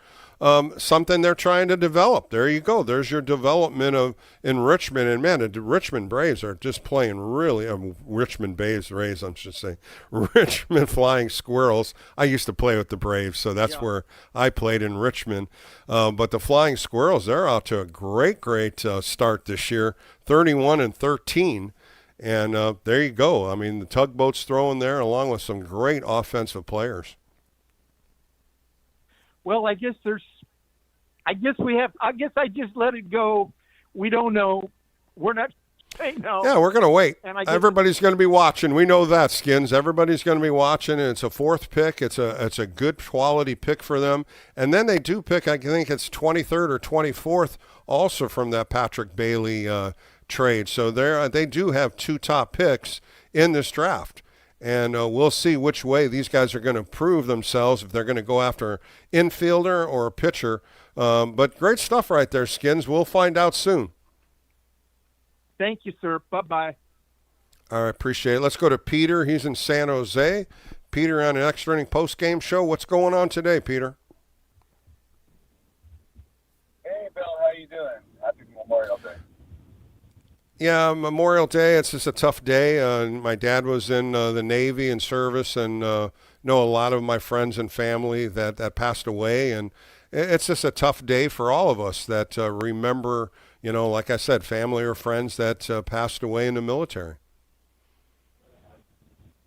Something they're trying to develop. There you go. There's your development in Richmond. And, man, the Richmond Braves are just playing really Richmond Braves, I should say. Richmond Flying Squirrels. I used to play with the Braves, so that's where I played, in Richmond. But the Flying Squirrels, they're out to a great start this year, 31-13. And there you go. I mean, the tugboat's throwing there along with some great offensive players. Well, I guess I just let it go. We don't know. We're not saying no. Yeah, we're going to wait. Everybody's going to be watching. We know that, Skins. Everybody's going to be watching, and it's a 4th pick. It's a good quality pick for them. And then they do pick, I think it's 23rd or 24th, also from that Patrick Bailey trade. So they do have 2 top picks in this draft. And we'll see which way these guys are going to prove themselves, if they're going to go after infielder or a pitcher. But great stuff right there, Skins. We'll find out soon. Thank you, sir. Bye-bye. All right, appreciate it. Let's go to Peter. He's in San Jose. Peter on an Extra Inning post-game show. What's going on today, Peter? Hey, Bill. How you doing? Happy Memorial Day. Yeah, Memorial Day, it's just a tough day. My dad was in the Navy in service, and know a lot of my friends and family that passed away. And it's just a tough day for all of us that remember, like I said, family or friends that passed away in the military.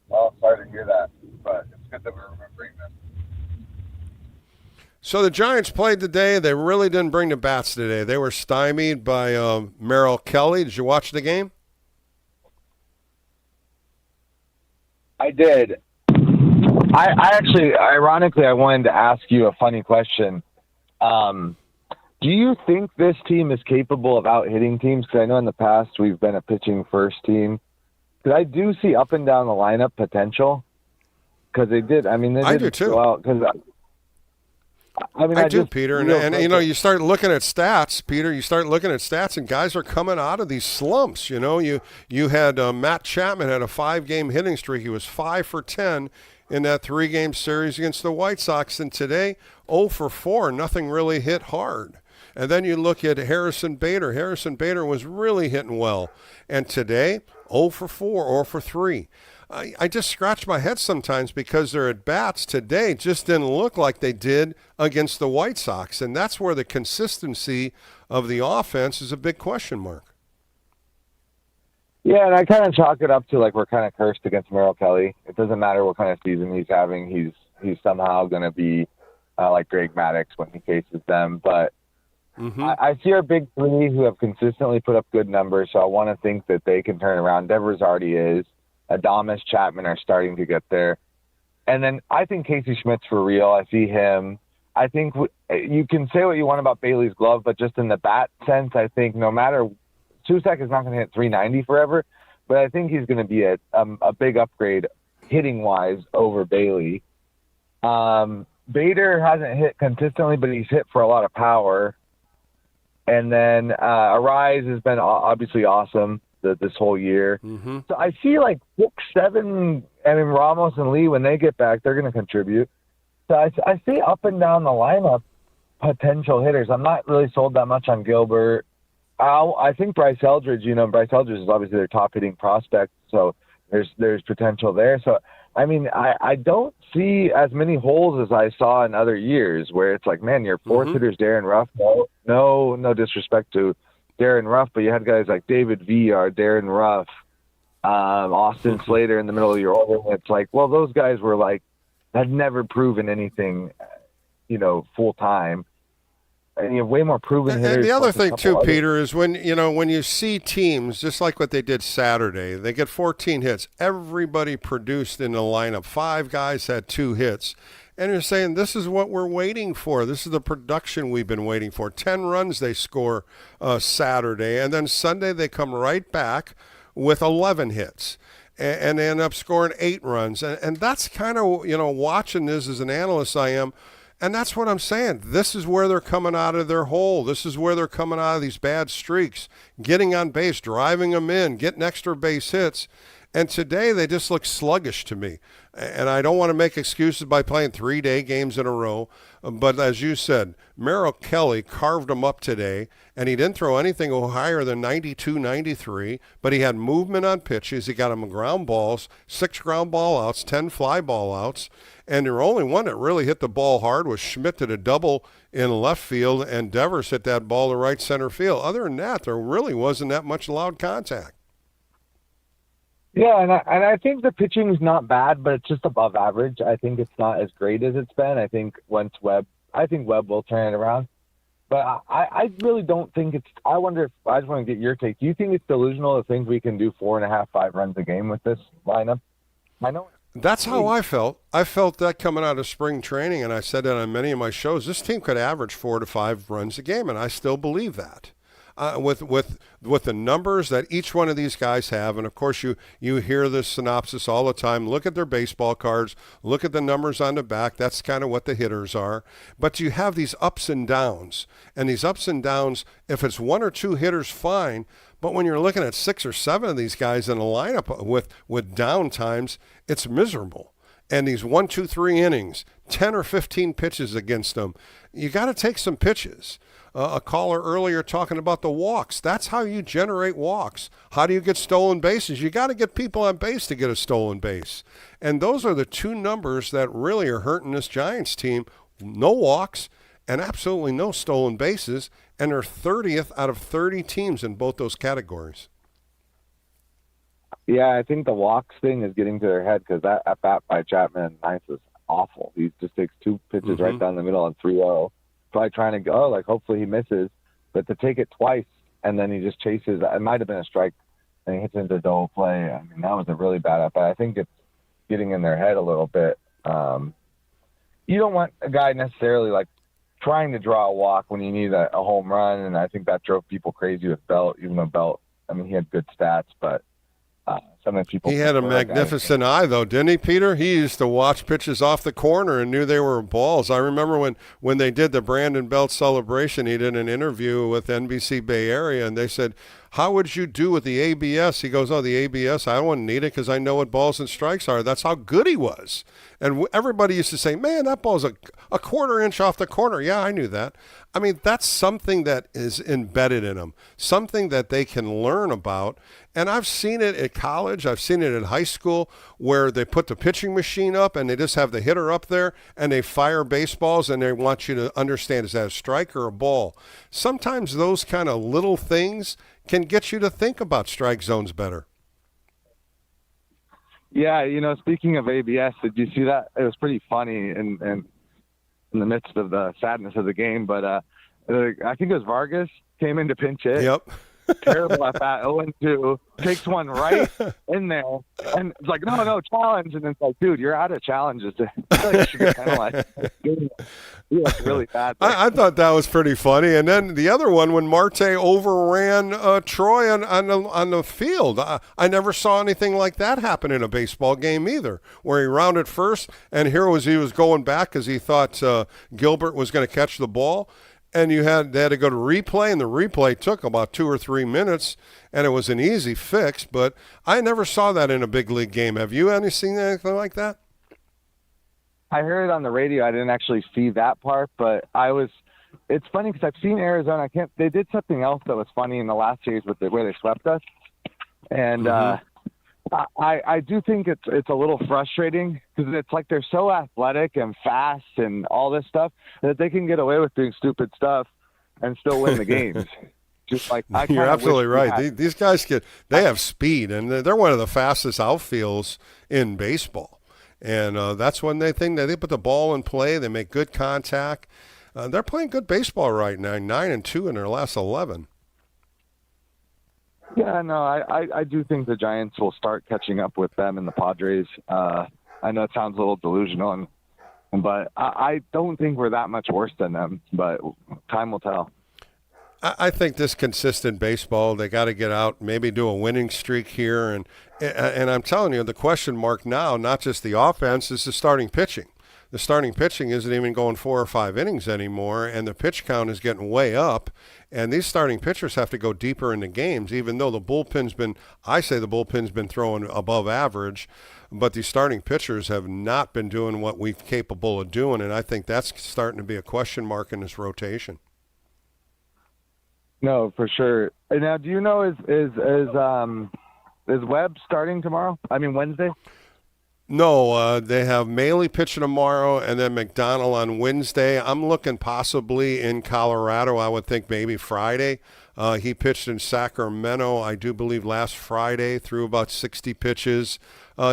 Well, sorry to hear that, but it's good that we're remembering this. So the Giants played today. They really didn't bring the bats today. They were stymied by Merrill Kelly. Did you watch the game? I did. I actually, ironically, I wanted to ask you a funny question. Do you think this team is capable of out-hitting teams? Because I know in the past we've been a pitching-first team. Because I do see up and down the lineup potential. Because they did. I mean, they did. I do too. I do, Peter. And you start looking at stats, Peter. You start looking at stats, and guys are coming out of these slumps. You had Matt Chapman had a 5-game hitting streak. He was 5 for 10 in that 3-game series against the White Sox. And today, 0 for 4. Nothing really hit hard. And then you look at Harrison Bader. Harrison Bader was really hitting well. And today, 0 for 4, 0 for 3. I just scratch my head sometimes because their at-bats today just didn't look like they did against the White Sox, and that's where the consistency of the offense is a big question mark. Yeah, and I kind of chalk it up to we're kind of cursed against Merrill Kelly. It doesn't matter what kind of season he's having. He's somehow going to be like Greg Maddux when he faces them. But I see our big three who have consistently put up good numbers, so I want to think that they can turn around. Devers already is. Adames, Chapman are starting to get there. And then I think Casey Schmidt's for real. I see him. I think you can say what you want about Bailey's glove, but just in the bat sense, I think no matter – Susak is not going to hit 390 forever, but I think he's going to be a big upgrade hitting-wise over Bailey. Bader hasn't hit consistently, but he's hit for a lot of power. And then Arise has been obviously awesome this whole year. Mm-hmm. So I see like 6, 7, I mean, Ramos and Lee, when they get back, they're going to contribute. So I see up and down the lineup potential hitters. I'm not really sold that much on Gilbert. I think Bryce Eldridge, Bryce Eldridge is obviously their top hitting prospect, so there's potential there. So, I mean, I don't see as many holes as I saw in other years where it's like, man, your fourth hitter's Darren Ruff. No disrespect to Darren Ruff, but you had guys like David Villar, Darren Ruff, Austin Slater in the middle of your order. It's like, well, those guys were like, had never proven anything, full time. And you have way more proven hitters. And the other thing too, Peter, is when you see teams just like what they did Saturday, they get 14 hits. Everybody produced in the lineup. 5 guys had 2 hits. And you're saying, this is what we're waiting for. This is the production we've been waiting for. 10 runs they score Saturday. And then Sunday they come right back with 11 hits. And they end up scoring 8 runs. And that's kind of, watching this as an analyst I am. And that's what I'm saying. This is where they're coming out of their hole. This is where they're coming out of these bad streaks, getting on base, driving them in, getting extra base hits. And today they just look sluggish to me. And I don't want to make excuses by playing 3-day games in a row. But as you said, Merrill Kelly carved them up today, and he didn't throw anything higher than 92, 93, but he had movement on pitches. He got them ground balls, 6 ground ball outs, 10 fly ball outs. And the only one that really hit the ball hard was Schmidt did a double in left field, and Devers hit that ball to right center field. Other than that, there really wasn't that much loud contact. Yeah, and I think the pitching is not bad, but it's just above average. I think it's not as great as it's been. I think Webb will turn it around. But I really don't think it's – I just want to get your take. Do you think it's delusional to think we can do 4.5, 5 runs a game with this lineup? I know. That's how I felt. I felt that coming out of spring training, and I said that on many of my shows. This team could average 4 to 5 runs a game, and I still believe that. With the numbers that each one of these guys have, and of course you hear this synopsis all the time. Look at their baseball cards. Look at the numbers on the back. That's kind of what the hitters are. But you have these ups and downs, and these ups and downs, if it's 1 or 2 hitters, fine. But when you're looking at 6 or 7 of these guys in a lineup with down times, it's miserable. And these 1, 2, 3 innings, 10 or 15 pitches against them, you got to take some pitches. A caller earlier talking about the walks. That's how you generate walks. How do you get stolen bases? You got to get people on base to get a stolen base. And those are the 2 numbers that really are hurting this Giants team. No walks and absolutely no stolen bases. And they're 30th out of 30 teams in both those categories. Yeah, I think the walks thing is getting to their head because that at bat by Chapman and Nice is awful. He just takes 2 pitches right down the middle on 3-0. Probably trying to go, like hopefully he misses, but to take it twice and then he just chases, it might have been a strike and he hits into double play. I mean, that was a really bad at bat. I think it's getting in their head a little bit. You don't want a guy necessarily like trying to draw a walk when you need a home run, and I think that drove people crazy with Belt, even though Belt, I mean, he had good stats, but some of the people. He had a magnificent eye, though, didn't he, Peter? He used to watch pitches off the corner and knew they were balls. I remember when they did the Brandon Belt celebration, he did an interview with NBC Bay Area, and they said, how would you do with the ABS? He goes, the ABS, I wouldn't need it because I know what balls and strikes are. That's how good he was. And everybody used to say, man, that ball's a 1/4 inch off the corner. Yeah, I knew that. I mean, that's something that is embedded in them, something that they can learn about. And I've seen it at college. I've seen it in high school where they put the pitching machine up and they just have the hitter up there and they fire baseballs and they want you to understand, is that a strike or a ball? Sometimes those kind of little things can get you to think about strike zones better. Yeah, speaking of ABS, did you see that? It was pretty funny in the midst of the sadness of the game, but I think it was Vargas came in to pinch it. Yep. Terrible at that. 0-2. Takes one right in there. And it's like, no, challenge. And it's like, dude, you're out of challenges. I feel like you should get penalized. He looked really bad. I thought that was pretty funny. And then the other one, when Marte overran Troy on the field. I never saw anything like that happen in a baseball game either, where he rounded first, and he was going back because he thought Gilbert was going to catch the ball. And they had to go to replay, and the replay took about 2 or 3 minutes, and it was an easy fix. But I never saw that in a big league game. Have you seen anything like that? I heard it on the radio. I didn't actually see that part, but it's funny because I've seen Arizona. They did something else that was funny in the last series where they swept us. And I do think it's a little frustrating because it's like they're so athletic and fast and all this stuff that they can get away with doing stupid stuff and still win the games. Just like you're absolutely right. These guys they have speed, and they're one of the fastest outfields in baseball. And that's when they put the ball in play. They make good contact. They're playing good baseball right now. 9-2 in their last 11. Yeah, no, I do think the Giants will start catching up with them and the Padres. I know it sounds a little delusional, but I don't think we're that much worse than them, but time will tell. I think this consistent baseball, they got to get out, maybe do a winning streak here. And I'm telling you, the question mark now, not just the offense, is the starting pitching. The starting pitching isn't even going 4 or 5 innings anymore, and the pitch count is getting way up. And these starting pitchers have to go deeper into games, even though the bullpen's been throwing above average, but these starting pitchers have not been doing what we're capable of doing, and I think that's starting to be a question mark in this rotation. No, for sure. And now, do you know is Webb starting tomorrow? I mean Wednesday? No, they have Maley pitching tomorrow and then McDonald on Wednesday. I'm looking possibly in Colorado. I would think maybe Friday. He pitched in Sacramento, I do believe, last Friday, threw about 60 pitches.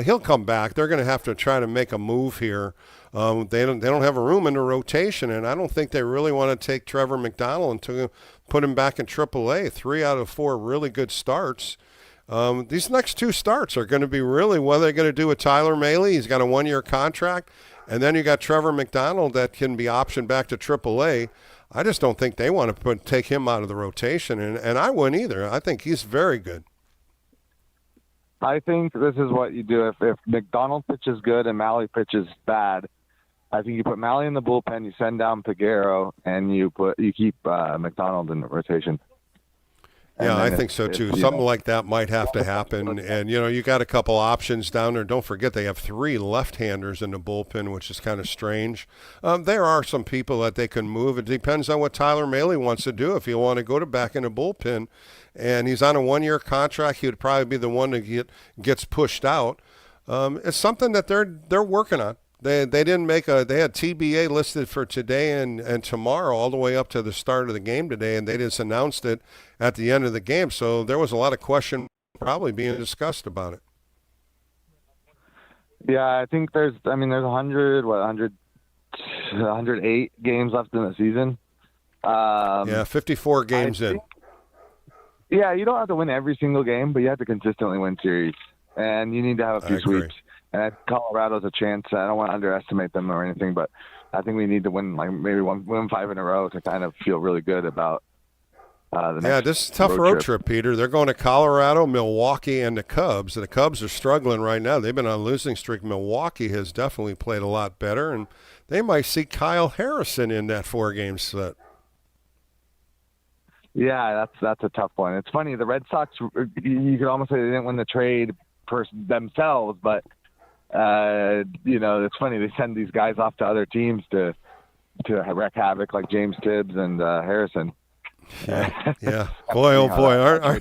He'll come back. They're going to have to try to make a move here. They don't have a room in the rotation, and I don't think they really want to take Trevor McDonald and put him back in AAA. 3 out of 4 really good starts. These next 2 starts are going to be really what they're going to do with Tyler Mahle. He's got a 1-year contract. And then you got Trevor McDonald that can be optioned back to AAA. I just don't think they want to take him out of the rotation, and I wouldn't either. I think he's very good. I think this is what you do. If McDonald pitches good and Mahle pitches bad, I think you put Mahle in the bullpen, you send down Peguero, and you keep McDonald in the rotation. Yeah, I think so too. Something like that might have to happen. And, you got a couple options down there. Don't forget they have 3 left-handers in the bullpen, which is kind of strange. There are some people that they can move. It depends on what Tyler Mahle wants to do. If he'll want to go back in the bullpen, and he's on a 1-year contract, he would probably be the one that gets pushed out. It's something that they're working on. They didn't they had TBA listed for today and tomorrow all the way up to the start of the game today, and they just announced it at the end of the game. So there was a lot of question probably being discussed about it. Yeah, I think there's 108 games left in the season. 54 games in. Yeah, you don't have to win every single game, but you have to consistently win series, and you need to have a few sweeps. And Colorado's a chance. I don't want to underestimate them or anything, but I think we need to win win 5 in a row to kind of feel really good about the next. Yeah, this is a tough road trip, Peter. They're going to Colorado, Milwaukee, and the Cubs. The Cubs are struggling right now. They've been on a losing streak. Milwaukee has definitely played a lot better, and they might see Kyle Harrison in that 4-game set. Yeah, that's a tough one. It's funny. The Red Sox, you could almost say they didn't win the trade themselves, but it's funny. They send these guys off to other teams to wreak havoc, like James Tibbs and Harrison. Yeah. Boy, oh boy.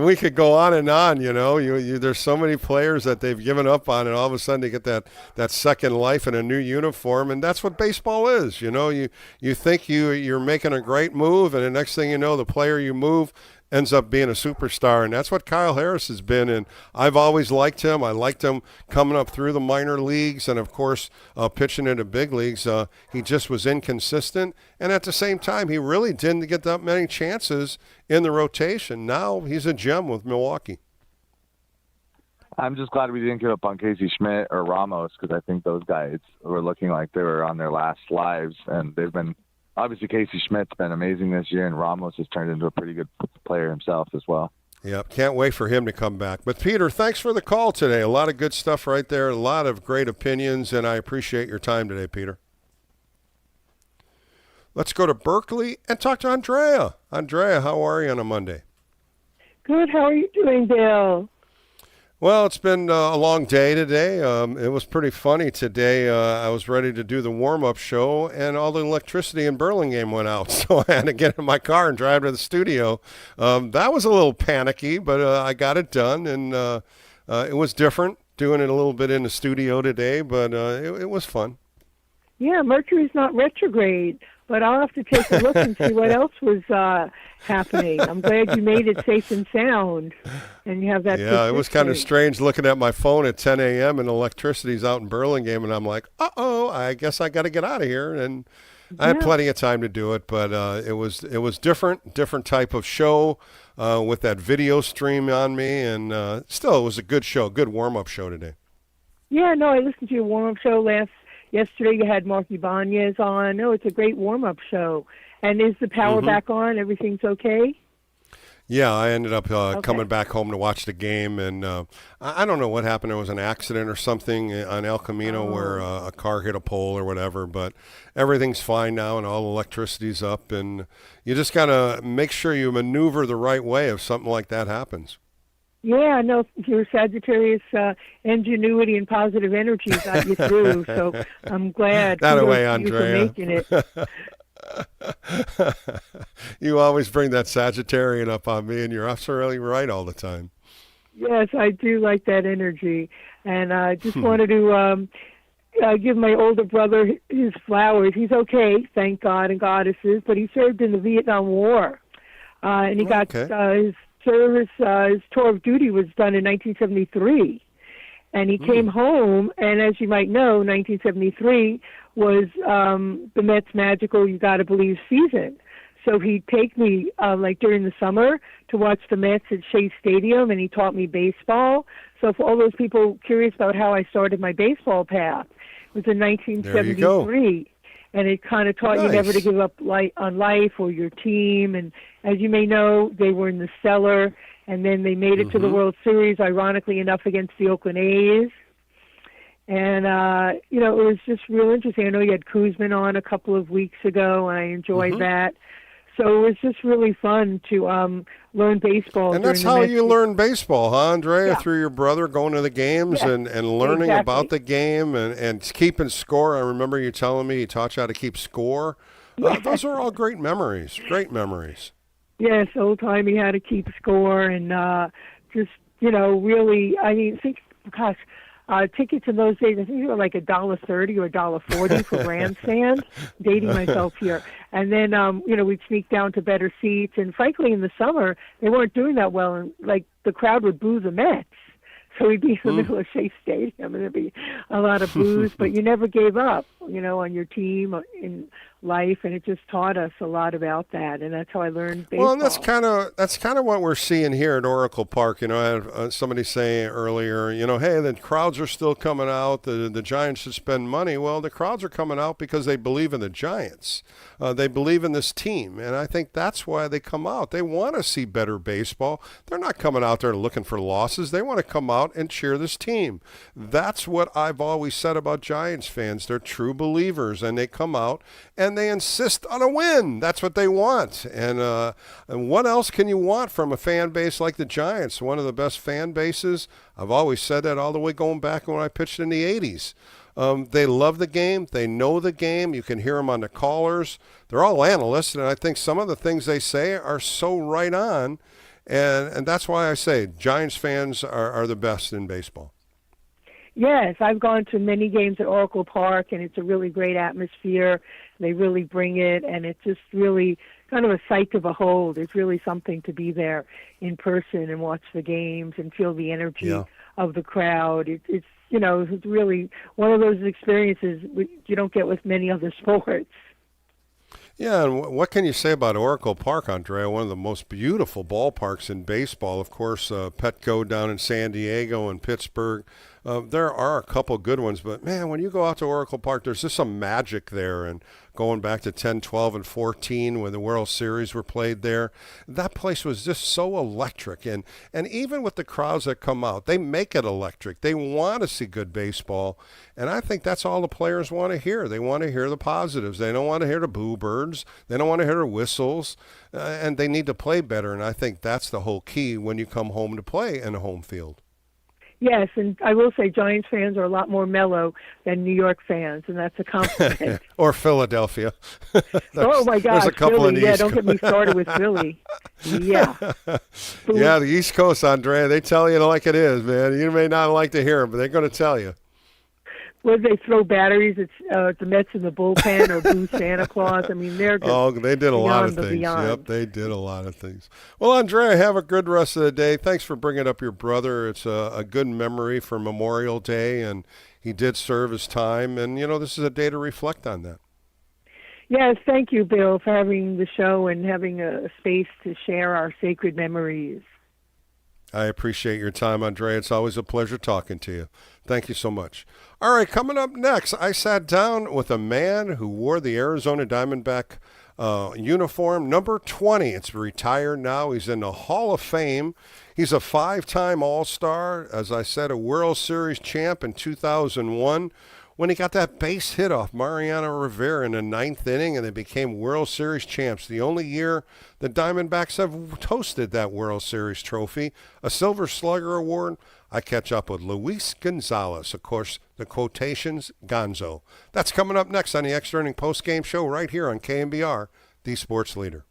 We could go on and on, there's so many players that they've given up on, and all of a sudden they get that second life in a new uniform, and that's what baseball is. You think you're making a great move, and the next thing you know, the player you move ends up being a superstar, and that's what Kyle Harris has been. And I've always liked him. I liked him coming up through the minor leagues, and of course pitching into big leagues. He just was inconsistent, and at the same time, he really didn't get that many chances in the rotation. Now he's a gem with Milwaukee. I'm just glad we didn't give up on Casey Schmidt or Ramos, because I think those guys were looking like they were on their last lives, and they've been. Obviously, Casey Schmidt's been amazing this year, and Ramos has turned into a pretty good player himself as well. Yep, can't wait for him to come back. But, Peter, thanks for the call today. A lot of good stuff right there, a lot of great opinions, and I appreciate your time today, Peter. Let's go to Berkeley and talk to Andrea. Andrea, how are you on a Monday? Good. How are you doing, Bill? Well, it's been a long day today. It was pretty funny today. I was ready to do the warm-up show, and all the electricity in Burlingame went out, so I had to get in my car and drive to the studio. That was a little panicky, but I got it done, and it was different doing it a little bit in the studio today, but it was fun. Yeah, Mercury's not retrograde, but I'll have to take a look and see what else was happening. I'm glad you made it safe and sound, and you have that. Yeah, it was kind of strange looking at my phone at 10 a.m. and electricity's out in Burlingame, and I'm like, uh-oh, I guess I got to get out of here. And I had plenty of time to do it, but it was different type of show with that video stream on me, and still it was a good show, good warm-up show today. Yeah, no, I listened to your warm-up show yesterday. You had Mark Ibanez on. No, it's a great warm-up show. And is the power back on? Everything's okay? Yeah, I ended up coming back home to watch the game, and I don't know what happened. There was an accident or something on El Camino where a car hit a pole or whatever, but everything's fine now, and all the electricity's up, and you just got to make sure you maneuver the right way if something like that happens. Yeah, no, your Sagittarius ingenuity and positive energy got you through, so I'm glad that away, you Andrea. for making it. You always bring that Sagittarian up on me, and you're absolutely right all the time. Yes, I do like that energy, and I just wanted to give my older brother his flowers. He's okay, thank God and goddesses, but he served in the Vietnam War, and he got his service, his tour of duty was done in 1973, and he came home, and as you might know, 1973 was the Mets' magical "You Gotta Believe" season. So he'd take me like during the summer to watch the Mets at Shea Stadium, and he taught me baseball. So for all those people curious about how I started my baseball path, it was in 1973. And it kind of taught you never to give up on life or your team. And as you may know, they were in the cellar, and then they made it to the World Series, ironically enough, against the Oakland A's. And, it was just real interesting. I know you had Kuzman on a couple of weeks ago, and I enjoyed that. So it was just really fun to learn baseball. And that's how you learn baseball, huh, Andrea? Yeah. Through your brother going to the games and learning about the game and keeping score. I remember you telling me he taught you how to keep score. Those are all great memories, Yes, old-timey how to keep score and just, really, I mean, gosh, tickets in those days, I think they were like $1.30 or $1.40 for grandstand, dating myself here. And then, we'd sneak down to better seats. And frankly, in the summer, they weren't doing that well. And like the crowd would boo the Mets. So we'd be in the middle of Shea Stadium, and there'd be a lot of boos. But you never gave up, on your team in life, and it just taught us a lot about that. And that's how I learned baseball. Well, and that's kind of what we're seeing here at Oracle Park. I had somebody say earlier, hey, the crowds are still coming out. The Giants should spend money. Well, the crowds are coming out because they believe in the Giants. They believe in this team, and I think that's why they come out. They want to see better baseball. They're not coming out there looking for losses. They want to come out and cheer this team. That's what I've always said about Giants fans. They're true believers, and they come out and they insist on a win. That's what they want. And what else can you want from a fan base like the Giants? One of the best fan bases. I've always said that all the way going back when I pitched in the 80s. They love the game. They know the game. You can hear them on the callers. They're all analysts, and I think some of the things they say are so right on. And that's why I say Giants fans are the best in baseball. Yes, I've gone to many games at Oracle Park, and it's a really great atmosphere. They really bring it, and it's just really kind of a sight to behold. It's really something to be there in person and watch the games and feel the energy of the crowd. It's it's really one of those experiences you don't get with many other sports. Yeah, and what can you say about Oracle Park, Andrea? One of the most beautiful ballparks in baseball. Of course, Petco down in San Diego and Pittsburgh. There are a couple good ones, but, man, when you go out to Oracle Park, there's just some magic there. And going back to 10, 12, and 14 when the World Series were played there, that place was just so electric. And even with the crowds that come out, they make it electric. They want to see good baseball. And I think that's all the players want to hear. They want to hear the positives. They don't want to hear the boo birds. They don't want to hear the whistles. And they need to play better. And I think that's the whole key when you come home to play in a home field. Yes, and I will say Giants fans are a lot more mellow than New York fans, and that's a compliment. Or Philadelphia. Oh, my gosh, Philly. Yeah, don't get me started with Philly. Yeah. Yeah, the East Coast, Andrea, they tell you like it is, man. You may not like to hear it, but they're going to tell you. Whether they throw batteries at the Mets in the bullpen or boo Santa Claus, I mean, they're just they did a lot of things. Beyond. Yep, they did a lot of things. Well, Andrea, have a good rest of the day. Thanks for bringing up your brother. It's a good memory for Memorial Day, and he did serve his time. And, this is a day to reflect on that. Yes, thank you, Bill, for having the show and having a space to share our sacred memories. I appreciate your time, Andrea. It's always a pleasure talking to you. Thank you so much. All right, coming up next, I sat down with a man who wore the Arizona Diamondback uniform, number 20. It's retired now. He's in the Hall of Fame. He's a 5-time All-Star. As I said, a World Series champ in 2001 when he got that base hit off Mariano Rivera in the 9th inning, and they became World Series champs. The only year the Diamondbacks have hosted that World Series trophy, a Silver Slugger Award. I catch up with Luis Gonzalez, of course, the quotations, Gonzo. That's coming up next on the Extra Inning Postgame Show right here on KNBR, the sports leader.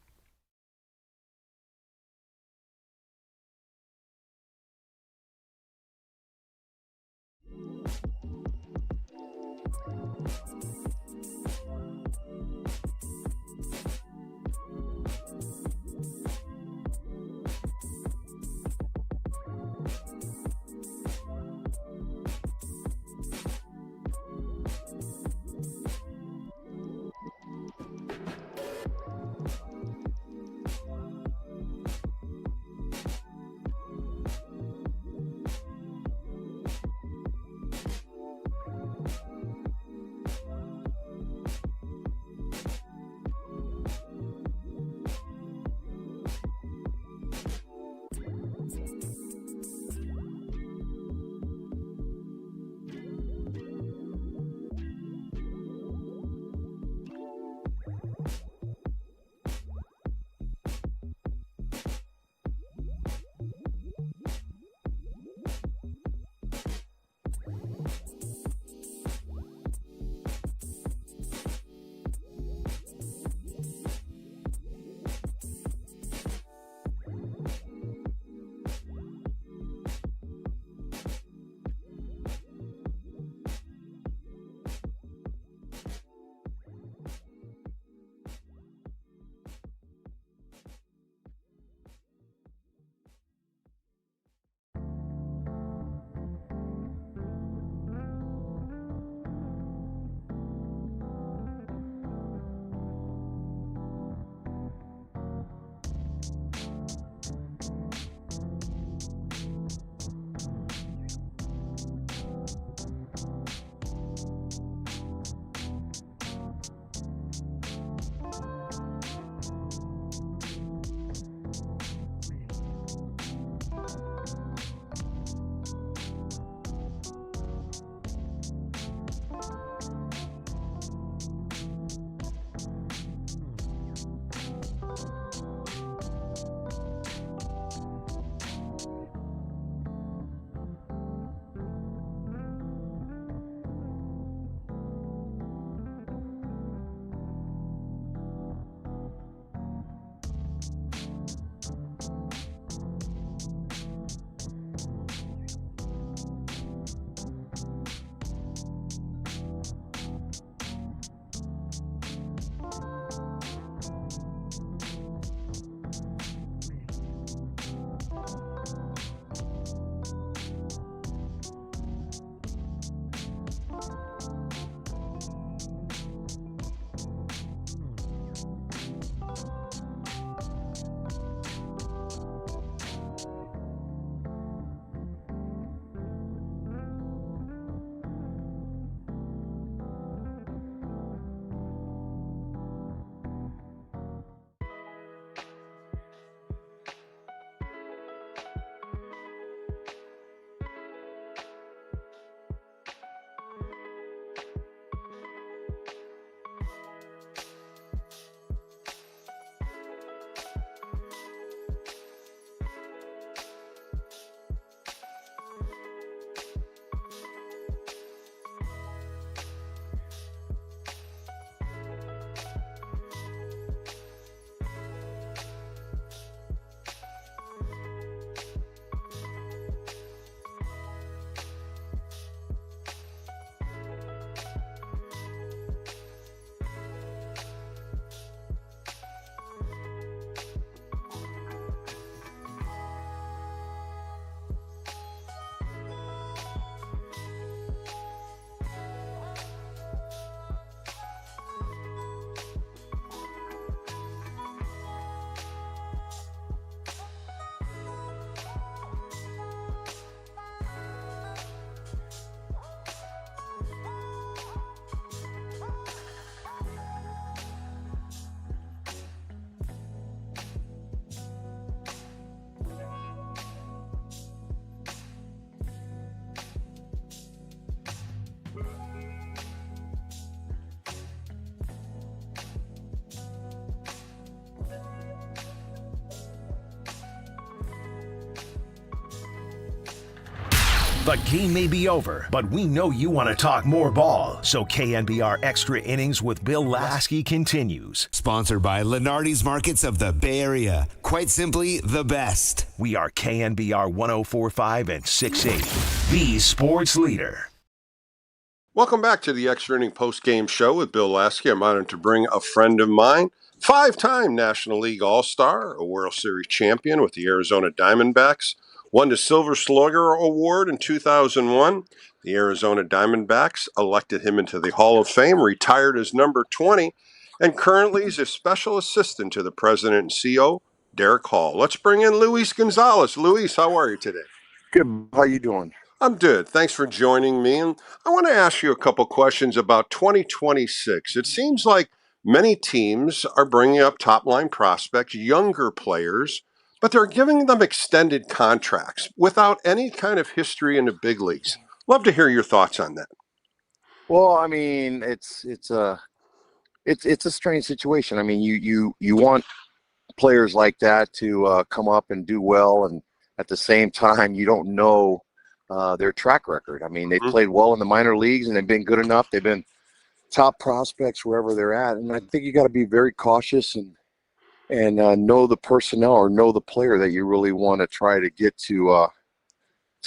The game may be over, but we know you want to talk more ball. So KNBR Extra Innings with Bill Laskey continues. Sponsored by Lenardi's Markets of the Bay Area. Quite simply, the best. We are KNBR 104.5 and 6.8, the sports leader. Welcome back to the Extra Inning Post-Game Show with Bill Laskey. I'm honored to bring a friend of mine, five-time National League All-Star, a World Series champion with the Arizona Diamondbacks, won the Silver Slugger Award in 2001. The Arizona Diamondbacks elected him into the Hall of Fame, retired as number 20, and currently is a special assistant to the president and CEO, Derek Hall. Let's bring in Luis Gonzalez. Luis, how are you today? Good. How you doing? I'm good. Thanks for joining me. And I want to ask you a couple questions about 2026. It seems like many teams are bringing up top-line prospects, younger players, but they're giving them extended contracts without any kind of history in the big leagues. Love to hear your thoughts on that. Well, I mean, it's a strange situation. I mean, you want players like that to come up and do well, and at the same time, you don't know their track record. I mean, they've played well in the minor leagues, and they've been good enough. They've been top prospects wherever they're at, and I think you got to be very cautious and know the personnel or know the player that you really want to try to get to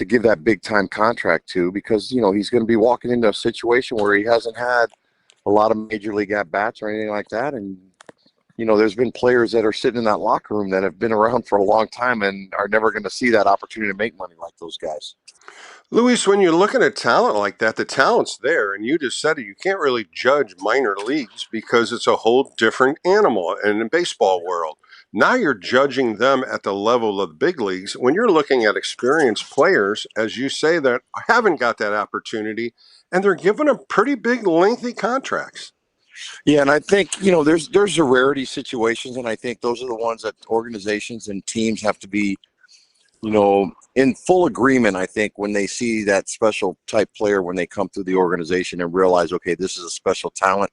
give that big time contract to, because he's going to be walking into a situation where he hasn't had a lot of major league at bats or anything like that, and there's been players that are sitting in that locker room that have been around for a long time and are never going to see that opportunity to make money like those guys. Luis, when you're looking at talent like that, the talent's there, and you just said it, you can't really judge minor leagues because it's a whole different animal in the baseball world. Now you're judging them at the level of the big leagues. When you're looking at experienced players, as you say, that haven't got that opportunity, and they're given them pretty big, lengthy contracts. Yeah, and I think, there's a rarity situations, and I think those are the ones that organizations and teams have to be, in full agreement, I think, when they see that special type player when they come through the organization and realize, okay, this is a special talent.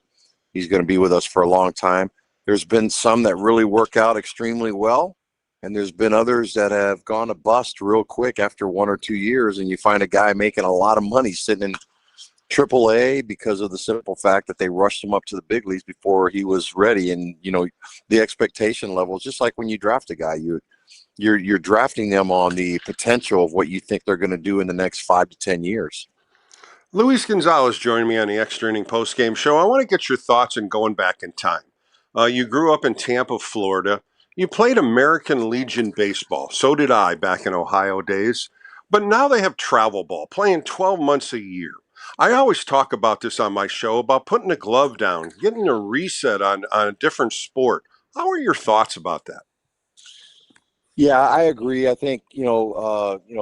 He's going to be with us for a long time. There's been some that really work out extremely well, and there's been others that have gone a bust real quick after 1 or 2 years, and you find a guy making a lot of money sitting in AAA because of the simple fact that they rushed him up to the big leagues before he was ready. And, the expectation level is just like when you draft a guy, you're drafting them on the potential of what you think they're going to do in the next 5 to 10 years. Luis Gonzalez joined me on the Extra Inning Postgame Show. I want to get your thoughts on going back in time. You grew up in Tampa, Florida. You played American Legion baseball. So did I back in Ohio days. But now they have travel ball, playing 12 months a year. I always talk about this on my show, about putting a glove down, getting a reset on a different sport. How are your thoughts about that? Yeah, I agree. I think,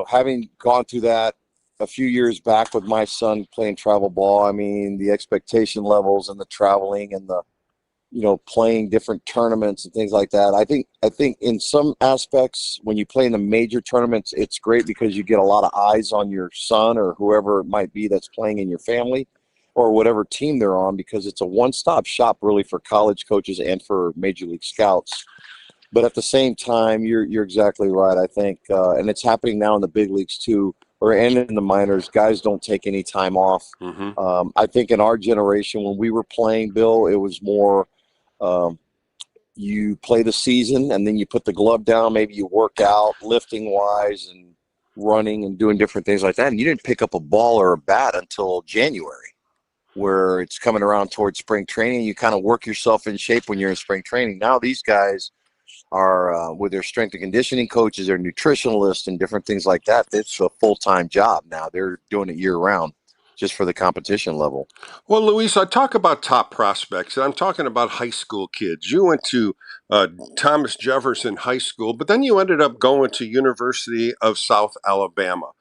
having gone through that a few years back with my son playing travel ball, I mean, the expectation levels and the traveling and the, playing different tournaments and things like that. I think in some aspects, when you play in the major tournaments, it's great because you get a lot of eyes on your son or whoever it might be that's playing in your family or whatever team they're on, because it's a one-stop shop really for college coaches and for major league scouts. But at the same time, you're exactly right. I think, and it's happening now in the big leagues too, and in the minors. Guys don't take any time off. I think in our generation, when we were playing, Bill, it was more you play the season and then you put the glove down. Maybe you work out lifting wise and running and doing different things like that. And you didn't pick up a ball or a bat until January, where it's coming around towards spring training. You kind of work yourself in shape when you're in spring training. Now these guys are with their strength and conditioning coaches, their nutritionalists, and different things like that. It's a full-time job now. They're doing it year-round just for the competition level. Well, Luis, I talk about top prospects, and I'm talking about high school kids. You went to Thomas Jefferson High School, but then you ended up going to University of South Alabama.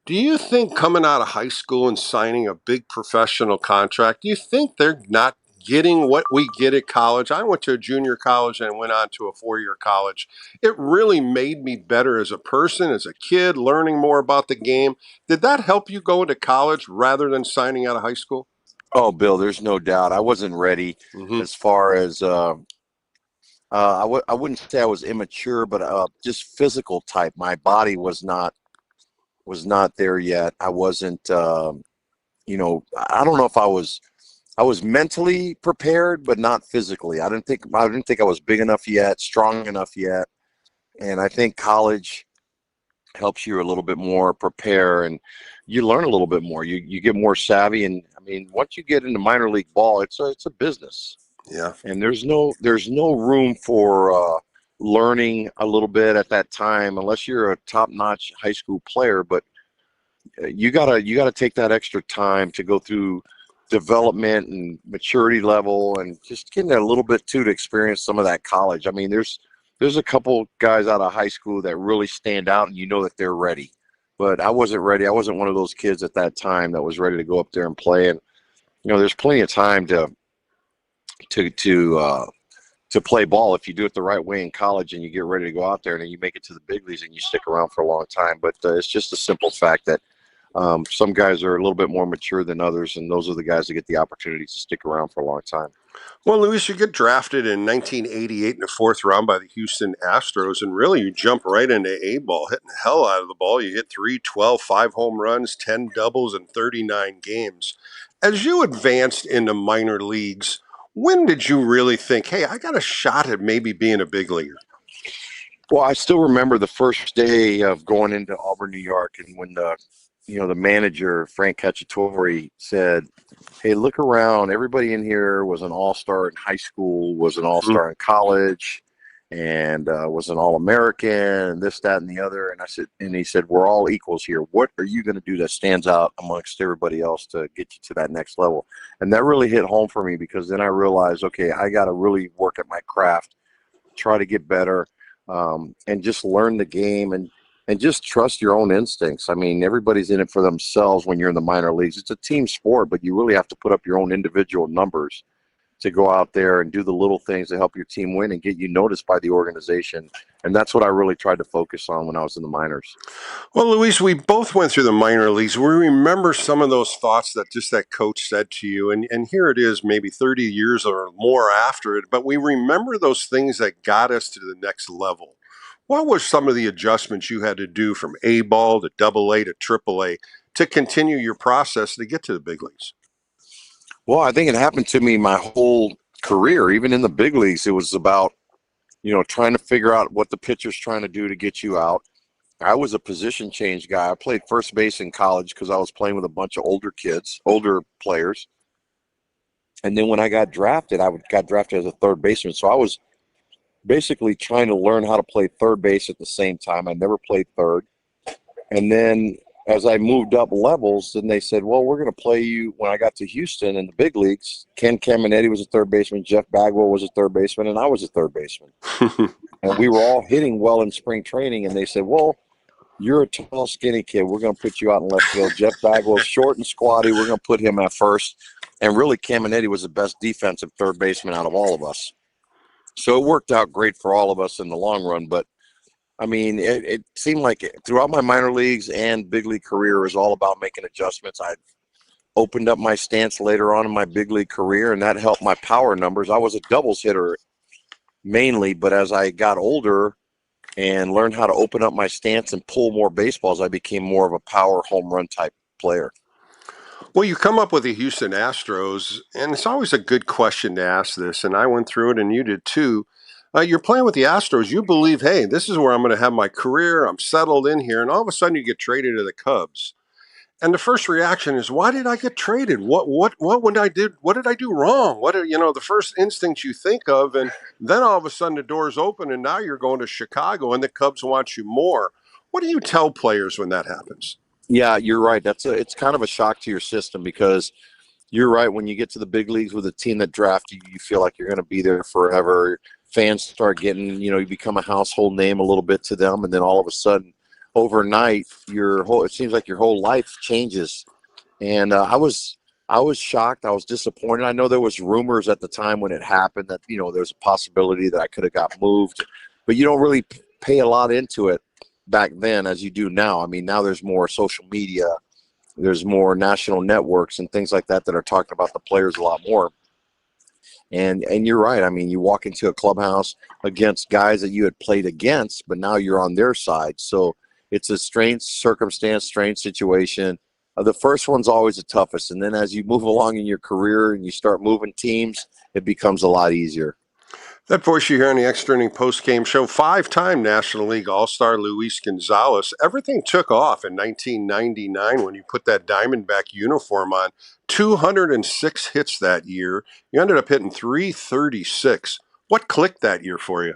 Do you think coming out of high school and signing a big professional contract, do you think they're not getting what we get at college? I went to a junior college and went on to a 4-year college. It really made me better as a person, as a kid, learning more about the game. Did that help you go into college rather than signing out of high school? Oh, Bill, there's no doubt. I wasn't ready as far as I wouldn't say I was immature, but just physical type. My body was not was not there yet. I wasn't, you know, I don't know if I was mentally prepared, but not physically. I didn't think I was big enough yet, strong enough yet. And I think college helps you a little bit more prepare, and you learn a little bit more. You get more savvy, and I mean, once you get into minor league ball, it's a business. Yeah. And there's no room for learning a little bit at that time unless you're a top-notch high school player. But you gotta take that extra time to go through development and maturity level, and just getting a little bit too to experience some of that college. I mean, there's a couple guys out of high school that really stand out, and you know that they're ready. But I wasn't ready. I wasn't one of those kids at that time that was ready to go up there and play. And you know, there's plenty of time to play ball if you do it the right way in college and you get ready to go out there, and then you make it to the big leagues and you stick around for a long time. But it's just a simple fact that some guys are a little bit more mature than others, and those are the guys that get the opportunity to stick around for a long time. Well, Luis, you get drafted in 1988 in the 4th round by the Houston Astros, and really you jump right into A-ball, hitting the hell out of the ball. You hit 312, 5 home runs, 10 doubles in 39 games. As you advanced into minor leagues, when did you really think, hey, I got a shot at maybe being a big leaguer? Well, I still remember the first day of going into Auburn, New York, and when the manager, Frank Cacciatore, said, hey, look around. Everybody in here was an all-star in high school, was an all-star in college, and was an All-American, and this, that, and the other. And he said, we're all equals here. What are you going to do that stands out amongst everybody else to get you to that next level? And that really hit home for me, because then I realized, okay, I got to really work at my craft, try to get better, and just learn the game, and just trust your own instincts. I mean, everybody's in it for themselves when you're in the minor leagues. It's a team sport, but you really have to put up your own individual numbers to go out there and do the little things to help your team win and get you noticed by the organization. And that's what I really tried to focus on when I was in the minors. Well, Luis, we both went through the minor leagues. We remember some of those thoughts that coach said to you. And here it is, maybe 30 years or more after it. But we remember those things that got us to the next level. What were some of the adjustments you had to do from A-ball to AA to AAA to continue your process to get to the big leagues? Well, I think it happened to me my whole career. Even in the big leagues, it was about, trying to figure out what the pitcher's trying to do to get you out. I was a position change guy. I played first base in college because I was playing with a bunch of older players. And then when I got drafted, got drafted as a third baseman. So I was basically trying to learn how to play third base at the same time. I never played third. And then as I moved up levels, then they said, well, we're going to play you. When I got to Houston in the big leagues, Ken Caminetti was a third baseman, Jeff Bagwell was a third baseman, and I was a third baseman. And we were all hitting well in spring training, and they said, well, you're a tall, skinny kid. We're going to put you out in left field. Jeff Bagwell's short and squatty. We're going to put him at first. And really, Caminetti was the best defensive third baseman out of all of us. So it worked out great for all of us in the long run. But, I mean, it seemed like throughout my minor leagues and big league career, it was all about making adjustments. I opened up my stance later on in my big league career, and that helped my power numbers. I was a doubles hitter mainly, but as I got older and learned how to open up my stance and pull more baseballs, I became more of a power home run type player. Well, you come up with the Houston Astros, and it's always a good question to ask this, and I went through it, and you did too. You're playing with the Astros. You believe, hey, this is where I'm going to have my career. I'm settled in here, and all of a sudden you get traded to the Cubs. And the first reaction is, why did I get traded? What did I do? What did I do wrong? The first instinct you think of, and then all of a sudden the doors open, and now you're going to Chicago, and the Cubs want you more. What do you tell players when that happens? Yeah, you're right. It's kind of a shock to your system, because you're right. When you get to the big leagues with a team that drafted you, you feel like you're going to be there forever. Fans start getting, you become a household name a little bit to them, and then all of a sudden, overnight, it seems like your whole life changes. And I was shocked. I was disappointed. I know there was rumors at the time when it happened that there was a possibility that I could have got moved, but you don't really pay a lot into it back then as you do now. I mean, now there's more social media, there's more national networks and things like that are talking about the players a lot more. And you're right. I mean, you walk into a clubhouse against guys that you had played against, but now you're on their side. So it's a strange circumstance, strange situation. The first one's always the toughest, and then as you move along in your career and you start moving teams, it becomes a lot easier. That voice you hear on the Extra Inning post-game show, 5-time National League All-Star Luis Gonzalez. Everything took off in 1999 when you put that Diamondback uniform on. 206 hits that year. You ended up hitting 336. What clicked that year for you?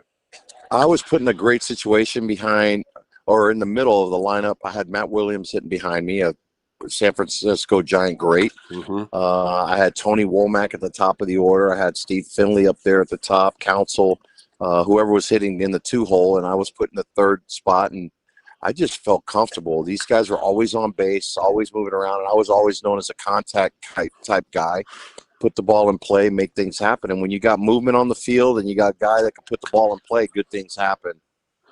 I was put in a great situation behind, or in the middle of the lineup. I had Matt Williams hitting behind me, a San Francisco Giant great. I had Tony Womack at the top of the order. I had Steve Finley up there at the top, Counsell, whoever was hitting in the 2-hole, and I was put in the third spot, and I just felt comfortable. These guys were always on base, always moving around, and I was always known as a contact type guy. Put the ball in play, make things happen. And when you got movement on the field and you got a guy that can put the ball in play, good things happen.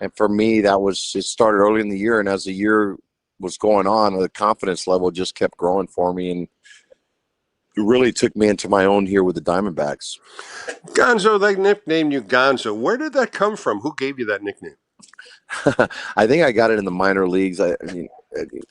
And for me, it started early in the year, and as the year was going on, the confidence level just kept growing for me, and it really took me into my own here with the Diamondbacks. Gonzo, they nicknamed you Gonzo. Where did that come from? Who gave you that nickname? I think I got it in the minor leagues. I mean,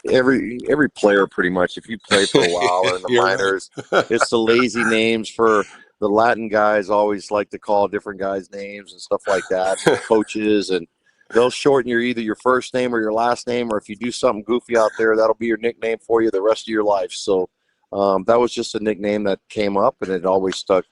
every player pretty much, if you play for a while or in the minors, it's the lazy names for the Latin guys. Always like to call different guys names and stuff like that. Coaches, and they'll shorten either your first name or your last name, or if you do something goofy out there, that'll be your nickname for you the rest of your life. So that was just a nickname that came up, and it always stuck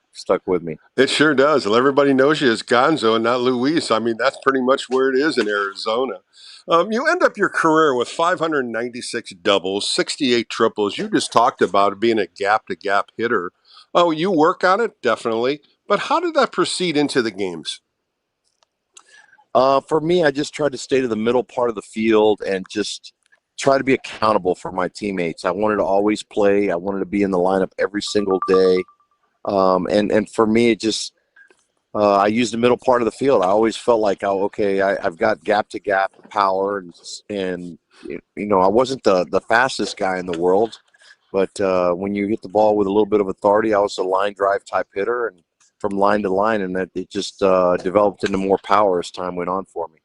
with me. It sure does. Well, everybody knows you as Gonzo and not Luis. I mean, that's pretty much where it is in Arizona. You end up your career with 596 doubles, 68 triples. You just talked about being a gap-to-gap hitter. Oh, you work on it, definitely. But how did that proceed into the games? For me, I just tried to stay to the middle part of the field and just try to be accountable for my teammates. I wanted to always play. I wanted to be in the lineup every single day. And for me, it just I used the middle part of the field. I always felt like, I've got gap-to-gap power, and I wasn't the fastest guy in the world, but when you hit the ball with a little bit of authority, I was a line drive type hitter, and from line to line, and that it just developed into more power as time went on for me.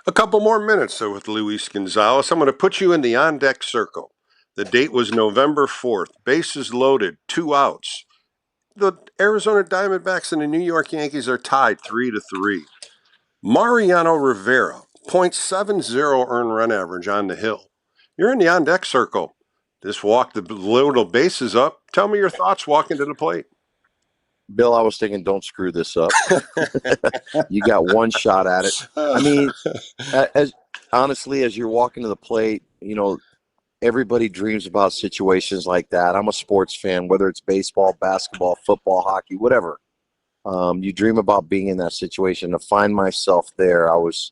A couple more minutes with Luis Gonzalez. I'm going to put you in the on-deck circle. The date was November 4th. Bases loaded, 2 outs. The Arizona Diamondbacks and the New York Yankees are tied 3-3. Mariano Rivera, .70 earned run average on the hill. You're in the on-deck circle. This walk the little bases up. Tell me your thoughts walking to the plate. Bill, I was thinking, don't screw this up. You got one shot at it. I mean, honestly, as you're walking to the plate, everybody dreams about situations like that. I'm a sports fan, whether it's baseball, basketball, football, hockey, whatever. You dream about being in that situation. To find myself there, I was,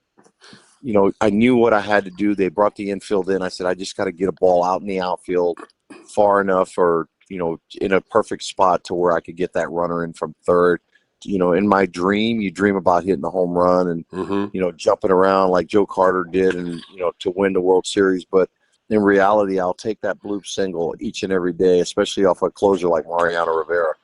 I knew what I had to do. They brought the infield in. I said, I just got to get a ball out in the outfield far enough, or in a perfect spot to where I could get that runner in from third. In my dream, you dream about hitting the home run and, jumping around like Joe Carter did and, to win the World Series. But in reality, I'll take that bloop single each and every day, especially off a closer like Mariano Rivera.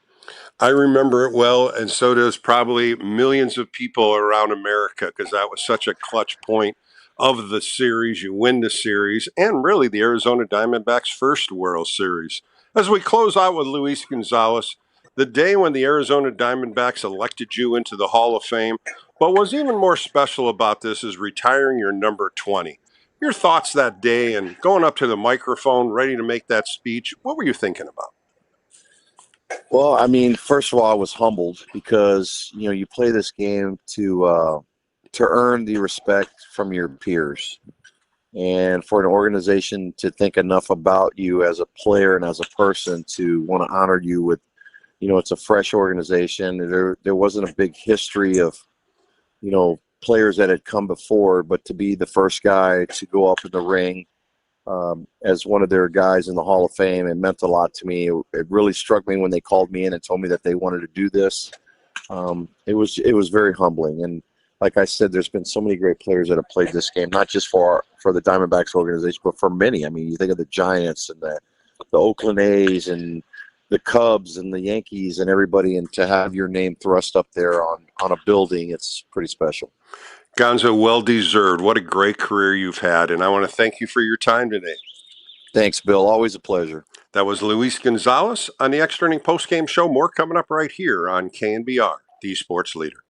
I remember it well, and so does probably millions of people around America, because that was such a clutch point of the series. You win the series, and really the Arizona Diamondbacks' first World Series. As we close out with Luis Gonzalez, the day when the Arizona Diamondbacks elected you into the Hall of Fame, but what's even more special about this is retiring your number 20. Your thoughts that day and going up to the microphone, ready to make that speech, what were you thinking about? Well, I mean, first of all, I was humbled because, you play this game to earn the respect from your peers. And for an organization to think enough about you as a player and as a person to want to honor you with, it's a fresh organization. There wasn't a big history of, players that had come before, but to be the first guy to go up in the ring as one of their guys in the Hall of Fame, it meant a lot to me. It really struck me when they called me in and told me that they wanted to do this. It was very humbling. And like I said, there's been so many great players that have played this game, not just for the Diamondbacks organization, but for many. I mean, you think of the Giants and the Oakland A's and the Cubs and the Yankees and everybody, and to have your name thrust up there on a building, it's pretty special. Gonzo, well deserved. What a great career you've had, and I want to thank you for your time today. Thanks, Bill. Always a pleasure. That was Luis Gonzalez on the Extra Inning Postgame Show. More coming up right here on KNBR, the Sports Leader.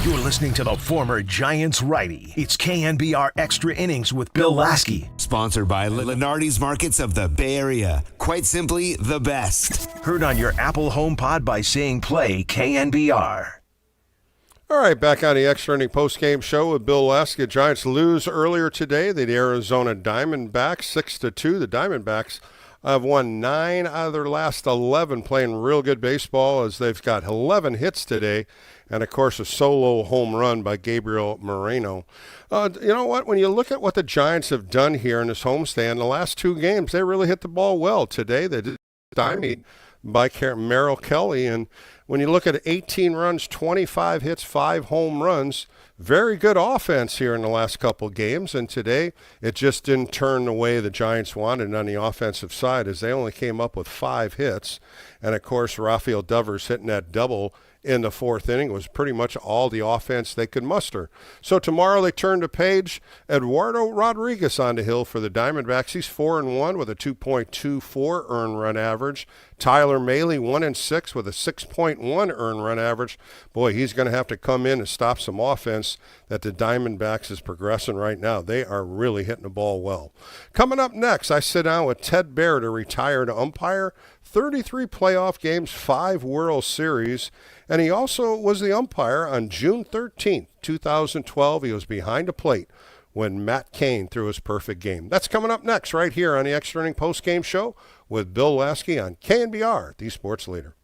You're listening to the former Giants righty. It's KNBR Extra Innings with Bill Laskey. Sponsored by Lenardi's Markets of the Bay Area. Quite simply, the best. Heard on your Apple HomePod by saying play KNBR. All right, back on the Extra Inning postgame show with Bill Laskey. Giants lose earlier today. The Arizona Diamondbacks 6-2. The Diamondbacks have won 9 out of their last 11, playing real good baseball as they've got 11 hits today. And, of course, a solo home run by Gabriel Moreno. You know what? When you look at what the Giants have done here in this homestand, the last 2 games, they really hit the ball well. Today, they did stymied by Merrill Kelly. And when you look at 18 runs, 25 hits, 5 home runs, very good offense here in the last couple games. And today, it just didn't turn the way the Giants wanted on the offensive side as they only came up with 5 hits. And, of course, Rafael Devers hitting that double in the 4th inning was pretty much all the offense they could muster. So tomorrow they turn the page. Eduardo Rodriguez on the hill for the Diamondbacks. He's 4-1 with a 2.24 earned run average. Tyler Mahle 1-6 with a 6.1 earned run average. Boy, he's going to have to come in and stop some offense that the Diamondbacks is progressing right now. They are really hitting the ball well. Coming up next, I sit down with Ted Baird, a retired umpire, 33 playoff games, 5 World Series, and he also was the umpire on June 13th, 2012. He was behind the plate when Matt Cain threw his perfect game. That's coming up next right here on the Extra Inning Postgame Show with Bill Laskey on KNBR, the sports leader.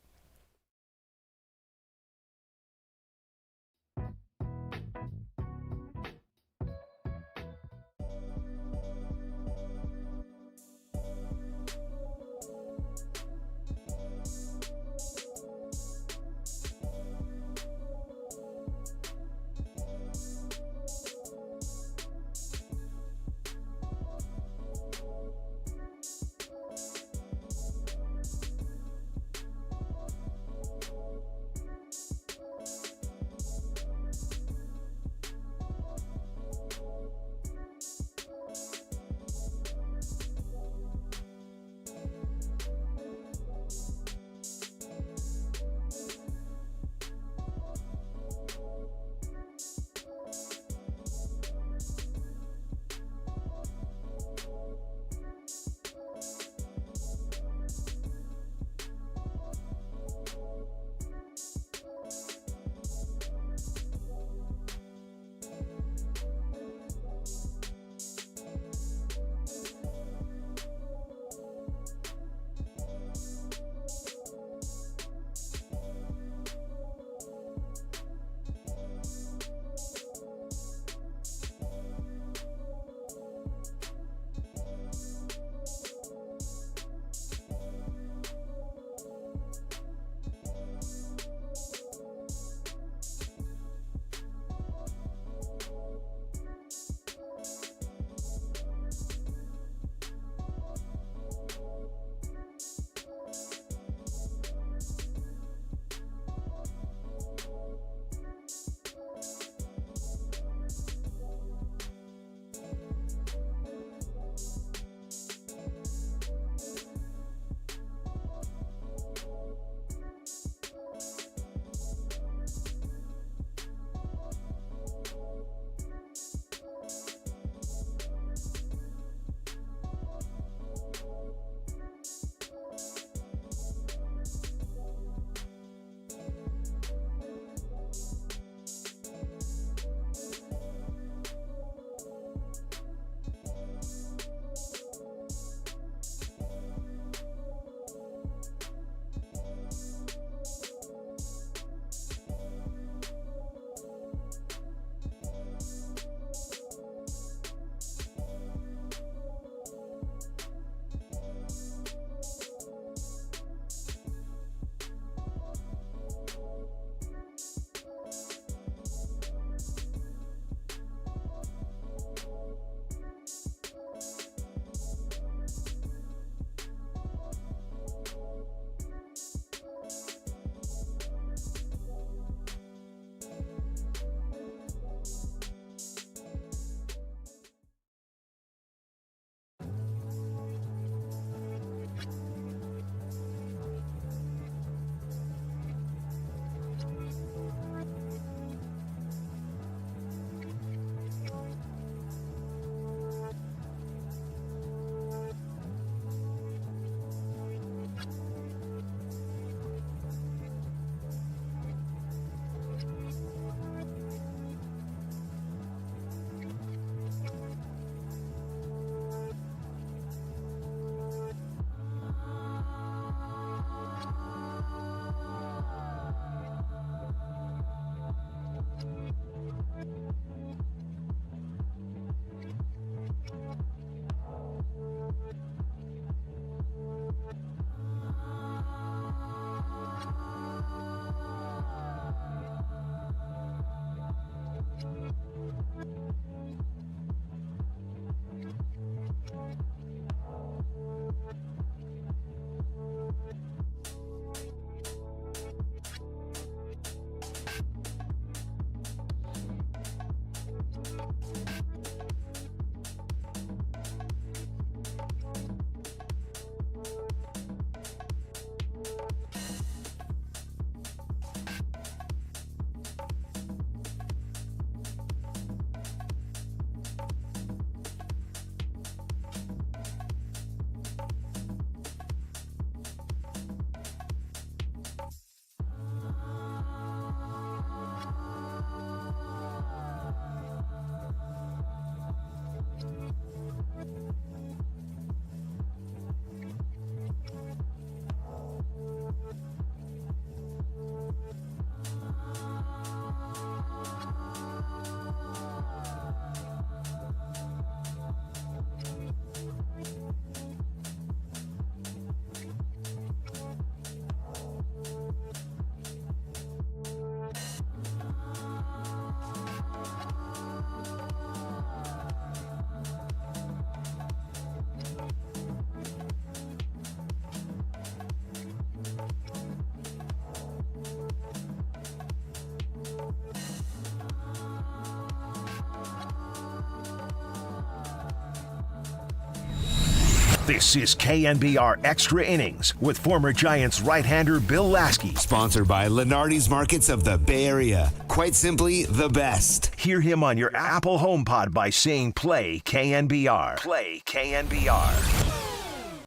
This is KNBR Extra Innings with former Giants right-hander Bill Laskey. Sponsored by Lenardi's Markets of the Bay Area. Quite simply, the best. Hear him on your Apple HomePod by saying play KNBR. Play KNBR.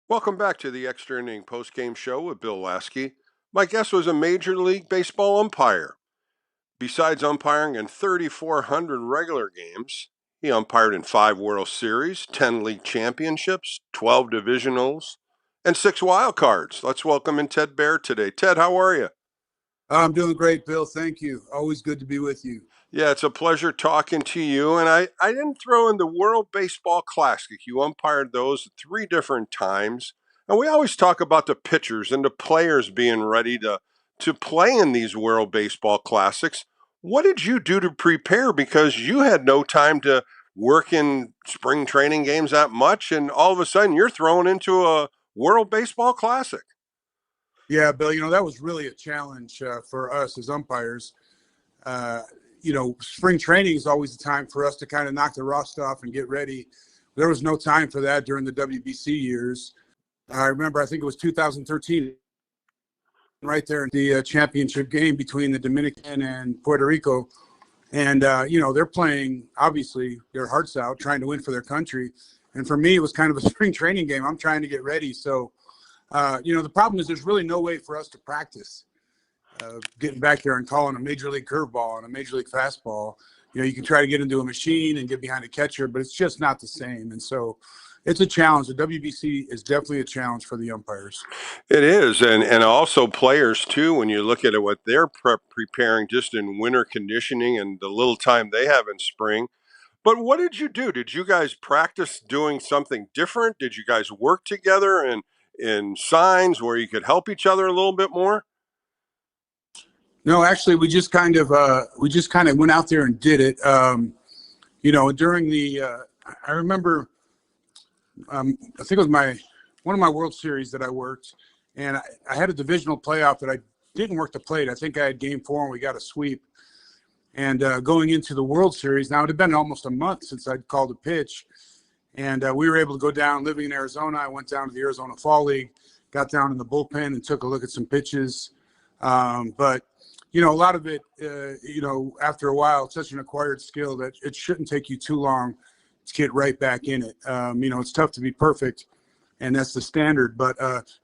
Welcome back to the Extra Inning Post-Game Show with Bill Laskey. My guest was a Major League Baseball umpire. Besides umpiring in 3,400 regular games, he umpired in 5 World Series, 10 league championships, 12 divisionals, and 6 wild cards. Let's welcome in Ted Baer today. Ted, how are you? I'm doing great, Bill. Thank you. Always good to be with you. Yeah, it's a pleasure talking to you. And I didn't throw in the World Baseball Classic. You umpired those 3 different times. And we always talk about the pitchers and the players being ready to play in these World Baseball Classics. What did you do to prepare? Because you had no time to work in spring training games that much, and all of a sudden you're thrown into a World Baseball Classic. Yeah, Bill, that was really a challenge for us as umpires. Spring training is always the time for us to kind of knock the rust off and get ready. There was no time for that during the WBC years. I remember, I think it was 2013, right there in the championship game between the Dominican and Puerto Rico. And, they're playing, obviously, their hearts out, trying to win for their country. And for me, it was kind of a spring training game. I'm trying to get ready. So, the problem is there's really no way for us to practice getting back there and calling a major league curveball and a major league fastball. You can try to get into a machine and get behind a catcher, but it's just not the same. And so it's a challenge. The WBC is definitely a challenge for the umpires. It is, and also players too. When you look at it, what they're preparing just in winter conditioning and the little time they have in spring. But what did you do? Did you guys practice doing something different? Did you guys work together in signs where you could help each other a little bit more? No, actually, we just kind of went out there and did it. During the I remember. I think it was one of my World Series that I worked, and I had a divisional playoff that I didn't work the plate. I think I had game 4 and we got a sweep. And going into the World Series, now it had been almost a month since I'd called a pitch, and we were able to go down. Living in Arizona, I went down to the Arizona Fall League, got down in the bullpen and took a look at some pitches. But a lot of it, after a while, it's such an acquired skill that it shouldn't take you too long to get right back in it. It's tough to be perfect, and that's the standard. But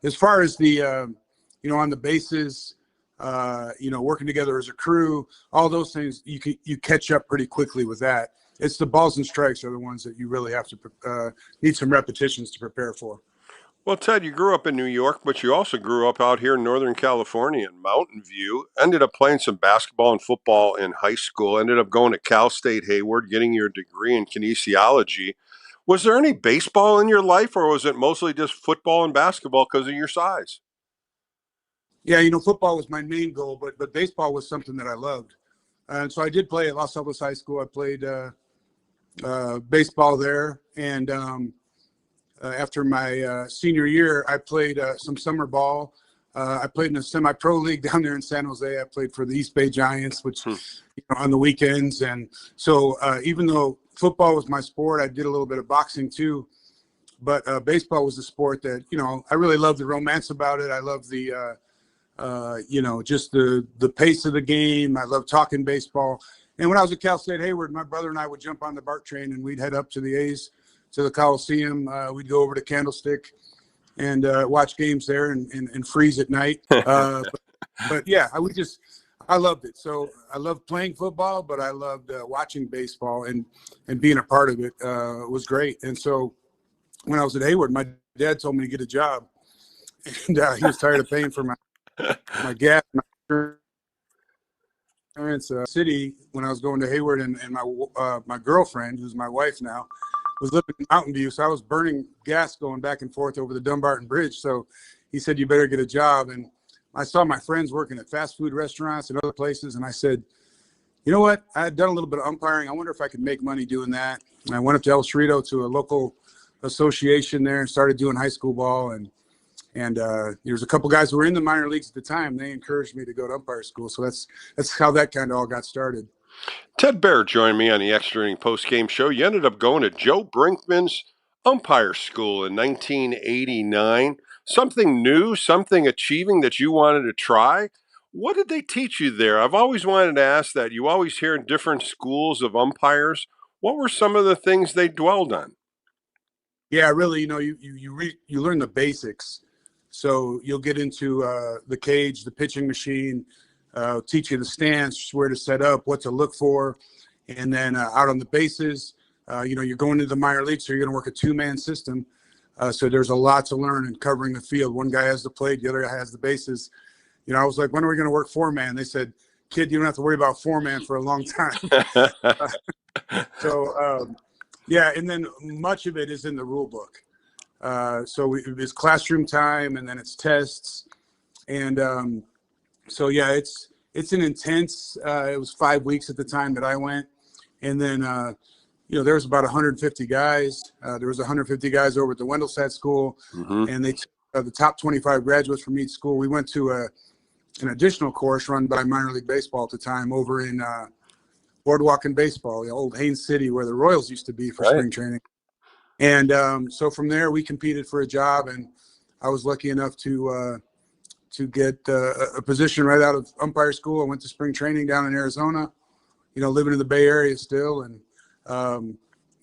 as far as the, on the bases, working together as a crew, all those things, you catch up pretty quickly with that. It's the balls and strikes are the ones that you really have to need some repetitions to prepare for. Well, Ted, you grew up in New York, but you also grew up out here in Northern California in Mountain View. Ended up playing some basketball and football in high school. Ended up going to Cal State Hayward, getting your degree in kinesiology. Was there any baseball in your life, or was it mostly just football and basketball because of your size? Yeah, football was my main goal, but baseball was something that I loved. And so I did play at Los Altos High School. I played baseball there, and after my senior year, I played some summer ball. I played in a semi-pro league down there in San Jose. I played for the East Bay Giants, which on the weekends. And so even though football was my sport, I did a little bit of boxing too. But baseball was the sport that, I really loved the romance about it. I love the, just the pace of the game. I love talking baseball. And when I was at Cal State Hayward, my brother and I would jump on the BART train and we'd head up to the A's, to the Coliseum. We'd go over to Candlestick and watch games there and freeze at night. But yeah, I loved it. So I loved playing football, but I loved watching baseball and being a part of it was great. And so when I was at Hayward, my dad told me to get a job, and he was tired of paying for my gas. My parents' city when I was going to Hayward, and my girlfriend, who's my wife now, was living in Mountain View, so I was burning gas going back and forth over the Dumbarton Bridge. So he said, you better get a job. And I saw my friends working at fast food restaurants and other places, and I said, you know what? I had done a little bit of umpiring. I wonder if I could make money doing that. And I went up to El Cerrito to a local association there and started doing high school ball. And there was a couple guys who were in the minor leagues at the time. They encouraged me to go to umpire school. So that's how that kind of all got started. Ted Baer joined me on the Extra Inning post-game show. You ended up going to Joe Brinkman's umpire school in 1989. Something new, something achieving that you wanted to try. What did they teach you there? I've always wanted to ask that. You always hear different schools of umpires. What were some of the things they dwelled on? Yeah, really, you learn the basics. So you'll get into the cage, the pitching machine, teach you the stance, where to set up, what to look for, and then out on the bases, you're going into the minor leagues, so you're going to work a two-man system. So there's a lot to learn in covering the field. One guy has the plate, the other guy has the bases. I was like, when are we going to work four-man? They said, kid, you don't have to worry about four-man for a long time. Yeah, and then much of it is in the rule book. So it's classroom time, and then it's tests. And yeah, it's an intense, it was 5 weeks at the time that I went. And then, there was about 150 guys. There was 150 guys over at the Wendelstedt School, and they took the top 25 graduates from each school. We went to an additional course run by minor league baseball at the time over in Boardwalk and Baseball, the old Haines City where the Royals used to be for spring training. And so from there, we competed for a job, and I was lucky enough to get a position right out of umpire school. I went to spring training down in Arizona, living in the Bay Area still. And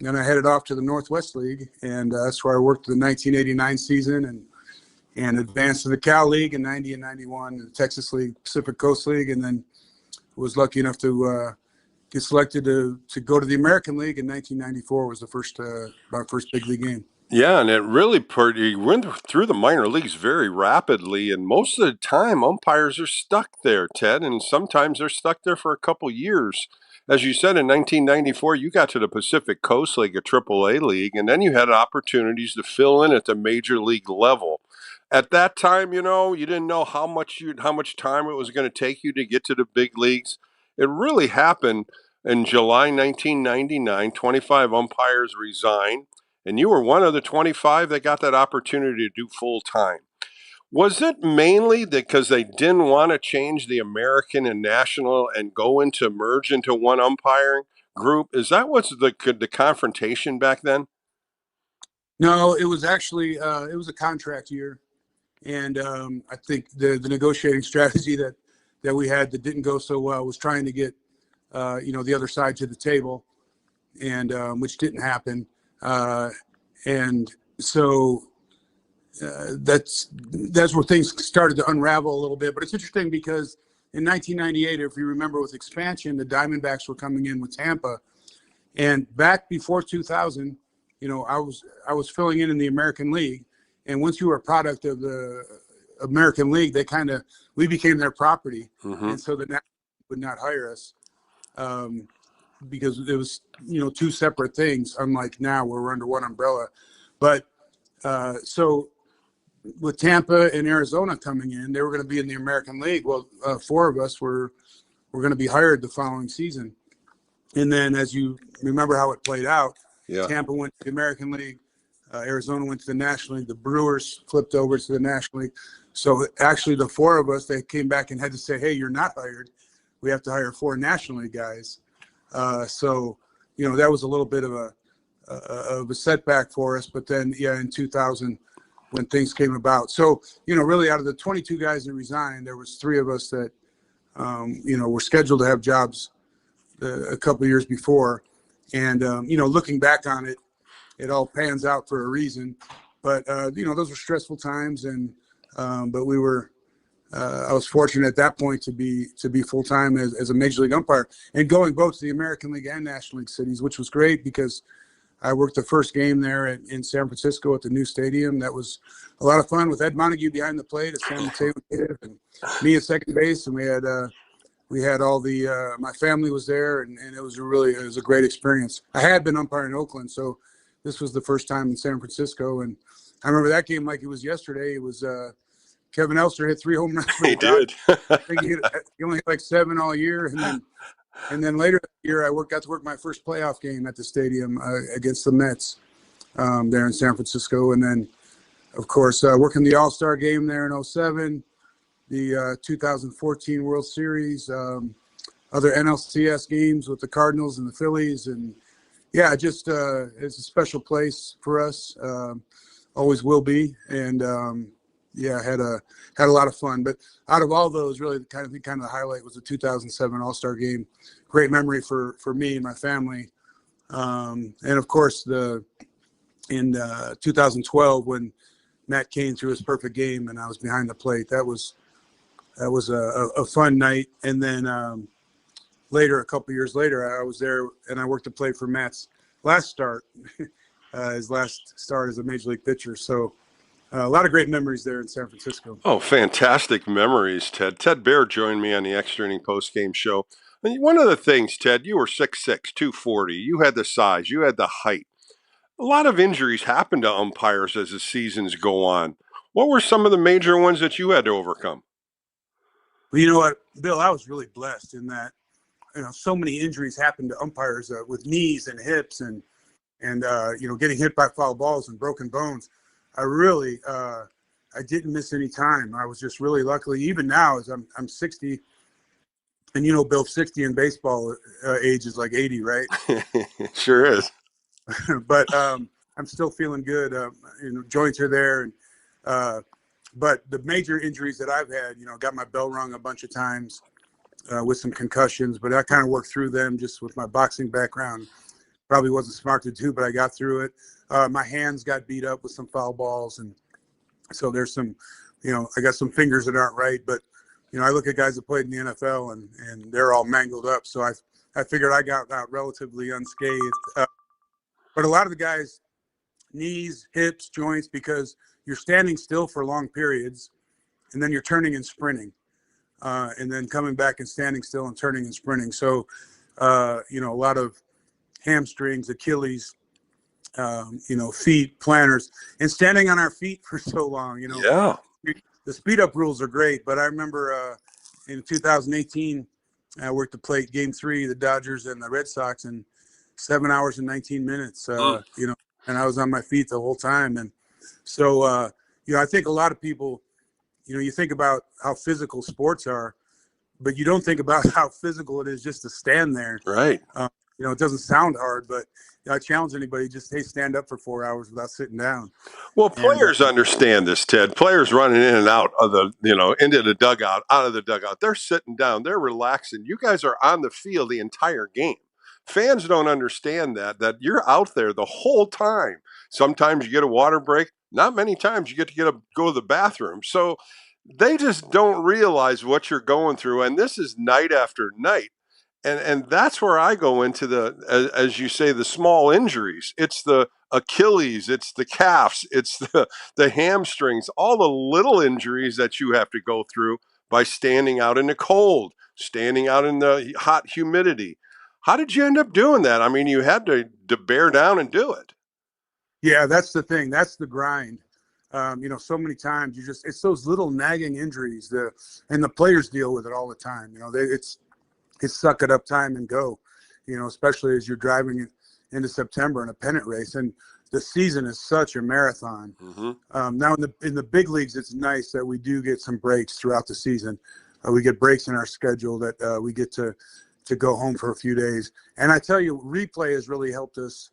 then I headed off to the Northwest League, and that's where I worked the 1989 season and advanced to the Cal League in 90 and 91, the Texas League, Pacific Coast League, and then was lucky enough to get selected to go to the American League in 1994 was my first big league game. Yeah, and it really you went through the minor leagues very rapidly, and most of the time umpires are stuck there, Ted, and sometimes they're stuck there for a couple years. As you said, in 1994, you got to the Pacific Coast League, a AAA league, and then you had opportunities to fill in at the major league level. At that time, you didn't know how much time it was going to take you to get to the big leagues. It really happened in July 1999. 25 umpires resigned, and you were one of the 25 that got that opportunity to do full time. Was it mainly because they didn't want to change the American and National and merge into one umpiring group? Is that what's the confrontation back then? No, it was actually it was a contract year, and I think the negotiating strategy that we had that didn't go so well was trying to get the other side to the table, and which didn't happen, and so that's where things started to unravel a little bit. But it's interesting because in 1998, if you remember, with expansion, the Diamondbacks were coming in with Tampa, and back before 2000, I was filling in the American League, and once you were a product of the American League, we became their property, and so the National would not hire us. Because it was, two separate things, unlike now where we're under one umbrella. But so with Tampa and Arizona coming in, they were going to be in the American League. Well, 4 of us were going to be hired the following season. And then, as you remember how it played out, Tampa went to the American League, Arizona went to the National League, the Brewers flipped over to the National League. So actually the 4 of us, they came back and had to say, hey, you're not hired. We have to hire 4 National League guys. So that was a little bit of a setback for us. But then, in 2000, when things came about. So, really out of the 22 guys that resigned, there was 3 of us that, were scheduled to have jobs a couple of years before. And, looking back on it, it all pans out for a reason. But, those were stressful times. And but we were I was fortunate at that point to be full time as a major league umpire and going both to the American League and National League cities, which was great because I worked the first game there in San Francisco at the new stadium. That was a lot of fun with Ed Montague behind the plate at San Mateo and me at second base, and we had all the my family was there, and it was a great experience. I had been umpiring in Oakland, so this was the first time in San Francisco, and I remember that game like it was yesterday. It was Kevin Elster hit 3 home runs. He did. I think he only hit like 7 all year, and then later that year I got to work my first playoff game at the stadium against the Mets there in San Francisco, and then of course working the All-Star game there in 2007, the 2014 World Series, other NLCS games with the Cardinals and the Phillies, and Yeah, just it's a special place for us. Always will be, and yeah, had a lot of fun. But out of all those, really, kind of the highlight was the 2007 All-Star Game. Great memory for me and my family, and of course in 2012 when Matt Cain threw his perfect game and I was behind the plate. That was a fun night. And then later, a couple years later, I was there and I worked to play for Matt's last start, his last start as a major league pitcher. So a lot of great memories there in San Francisco. Oh, fantastic memories, Ted. Ted Bear joined me on the Extra Inning postgame show. And one of the things, Ted, you were 6'6", 240. You had the size. You had the height. A lot of injuries happen to umpires as the seasons go on. What were some of the major ones that you had to overcome? Well, you know what, Bill, I was really blessed in that, so many injuries happen to umpires with knees and hips and getting hit by foul balls and broken bones. I really, I didn't miss any time. I was just really lucky. Even now, as I'm 60, and Bill, 60 in baseball age is like 80, right? Sure is. But I'm still feeling good. Joints are there, and but the major injuries that I've had, got my bell rung a bunch of times with some concussions, but I kind of worked through them just with my boxing background. Probably wasn't smart to do, but I got through it. My hands got beat up with some foul balls, and so there's some, I got some fingers that aren't right. But I look at guys that played in the NFL, and they're all mangled up. So I figured I got out relatively unscathed. But a lot of the guys, knees, hips, joints, because you're standing still for long periods, and then you're turning and sprinting, and then coming back and standing still and turning and sprinting. So, a lot of hamstrings, Achilles, feet, planters, and standing on our feet for so long. Yeah. The speed up rules are great, but I remember in 2018, I worked the plate game 3, the Dodgers and the Red Sox, in 7 hours and 19 minutes. And I was on my feet the whole time. And so, I think a lot of people, you think about how physical sports are, but you don't think about how physical it is just to stand there. Right. It doesn't sound hard, but I challenge anybody, just, hey, stand up for 4 hours without sitting down. Well, players understand this, Ted. Players running in and out of the, into the dugout, out of the dugout. They're sitting down. They're relaxing. You guys are on the field the entire game. Fans don't understand that you're out there the whole time. Sometimes you get a water break. Not many times you get to go to the bathroom. So they just don't realize what you're going through. And this is night after night. And that's where I go into as you say, the small injuries. It's the Achilles, it's the calves, it's the hamstrings, all the little injuries that you have to go through by standing out in the cold, standing out in the hot humidity. How did you end up doing that? I mean, you had to bear down and do it. Yeah, that's the thing. That's the grind. So many times it's those little nagging injuries and the players deal with it all the time. It's suck it up time and go, especially as you're driving into September in a pennant race. And the season is such a marathon. Mm-hmm. Now in the big leagues, it's nice that we do get some breaks throughout the season. We get breaks in our schedule that we get to go home for a few days. And I tell you, replay has really helped us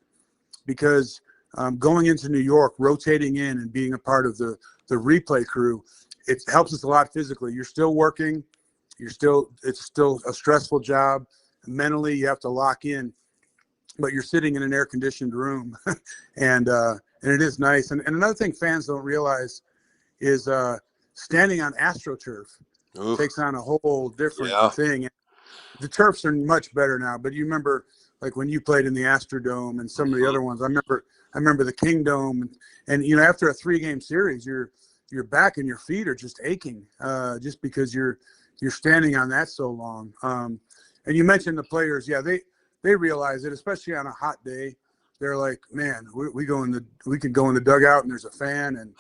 because going into New York, rotating in and being a part of the replay crew, it helps us a lot physically. You're still working. It's still a stressful job. Mentally, you have to lock in, but you're sitting in an air-conditioned room, and it is nice. And another thing fans don't realize is standing on AstroTurf takes on a whole different thing. The turfs are much better now, but you remember like when you played in the Astrodome and some of the other ones. I remember the Kingdome, and after a 3-game series, your back and your feet are just aching, just because you're standing on that so long. And you mentioned the players, they realize it, especially on a hot day. They're like, man, we can go in the dugout and there's a fan and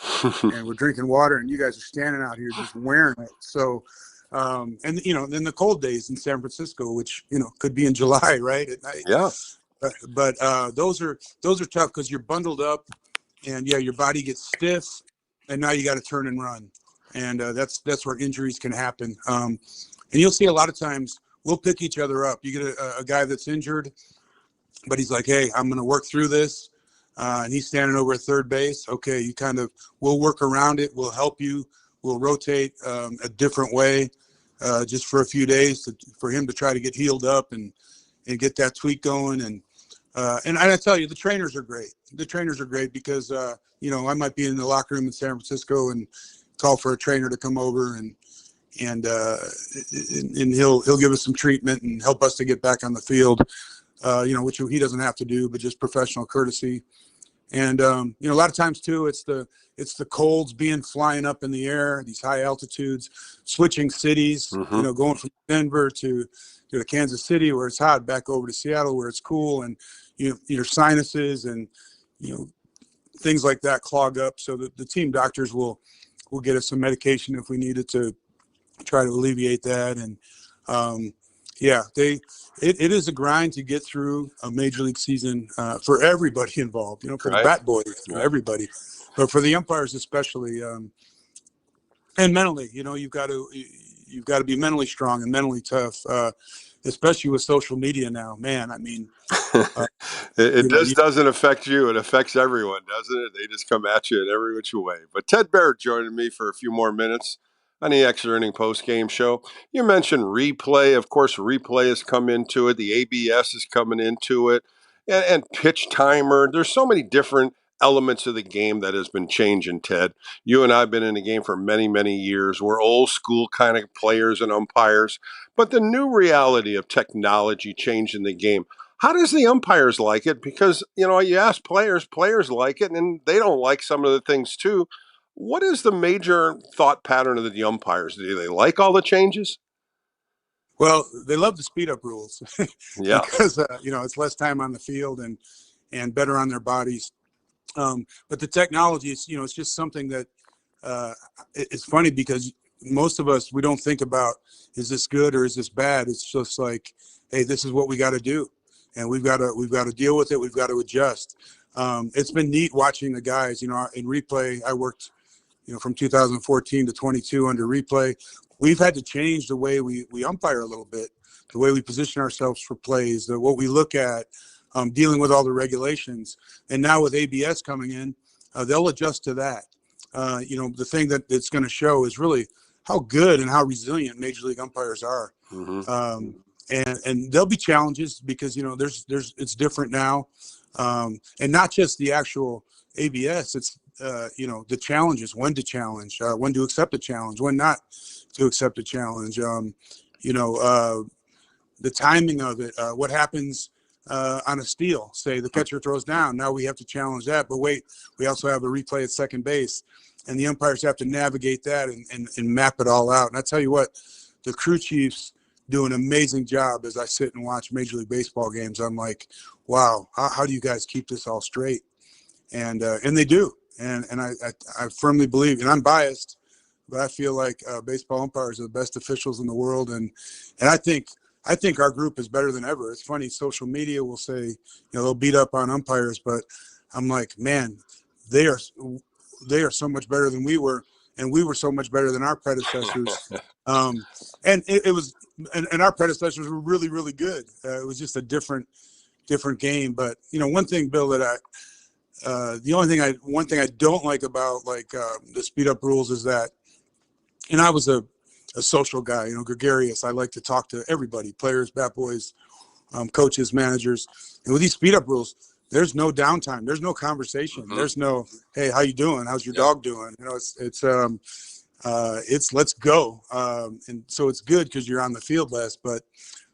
we're drinking water, and you guys are standing out here just wearing it. So. And then the cold days in San Francisco, which could be in July, right, at night. Yeah. But those are tough because you're bundled up, and your body gets stiff, and now you got to turn and run, and that's where injuries can happen. And you'll see a lot of times we'll pick each other up. You get a guy that's injured, but he's like, hey, I'm going to work through this. And he's standing over at third base. Okay, we'll work around it. We'll help you. We'll rotate a different way just for a few days for him to try to get healed up and get that tweak going. And I tell you, the trainers are great. The trainers are great because, I might be in the locker room in San Francisco and call for a trainer to come over and he'll give us some treatment and help us to get back on the field, which he doesn't have to do, but just professional courtesy. And, a lot of times too, it's the colds flying up in the air, these high altitudes, switching cities, going from Denver to Kansas City where it's hot, back over to Seattle where it's cool, and your sinuses and things like that clog up. So the team doctors will get us some medication if we need it to try to alleviate that. And it is a grind to get through a major league season for everybody involved. For the bat boys, for everybody, but for the umpires especially, and mentally. You've got to be mentally strong and mentally tough, especially with social media now. Man, I mean, it just doesn't affect you. It affects everyone, doesn't it? They just come at you in every which way. But Ted Barrett joining me for a few more minutes on the Extra Inning post-game show. You mentioned replay. Of course, replay has come into it. The ABS is coming into it. And pitch timer. There's so many different elements of the game that has been changing, Ted. You and I have been in the game for many, many years. We're old school kind of players and umpires. But the new reality of technology changing the game, how does the umpires like it? Because, you ask players like it, and they don't like some of the things too. What is the major thought pattern of the umpires? Do they like all the changes? Well, they love the speed up rules Yeah. because, it's less time on the field and better on their bodies. But the technology is, it's just something that it's funny because most of us, we don't think about, is this good or is this bad? It's just like, hey, this is what we got to do. And we've got to deal with it. We've got to adjust. It's been neat watching the guys, in replay. I worked, from 2014 to 22 under replay. We've had to change the way we umpire a little bit, the way we position ourselves for plays, what we look at, dealing with all the regulations. And now with ABS coming in, they'll adjust to that. The thing that it's going to show is really how good and how resilient Major League umpires are. Mm-hmm. And there'll be challenges because, it's different now. And not just the actual ABS, it's, the challenges, when to challenge, when to accept a challenge, when not to accept a challenge, the timing of it, what happens on a steal. Say the catcher throws down, now we have to challenge that, but wait, we also have a replay at second base, and the umpires have to navigate that and map it all out. And I tell you what, the crew chiefs do an amazing job. As I sit and watch Major League Baseball games, I'm like, wow, how do you guys keep this all straight? And they do. And I firmly believe, and I'm biased, but I feel like baseball umpires are the best officials in the world. And I think our group is better than ever. It's funny, social media will say, they'll beat up on umpires, but I'm like, man, they are so much better than we were, and we were so much better than our predecessors. And it was, and our predecessors were really, really good. It was just a different game. But one thing, Bill, that one thing I don't like about the speed up rules is that, and I was a social guy, gregarious. I like to talk to everybody, players, bat boys, coaches, managers. And with these speed up rules, there's no downtime. There's no conversation. Mm-hmm. There's no, hey, how you doing? How's your dog doing? It's let's go. And so it's good because you're on the field less. But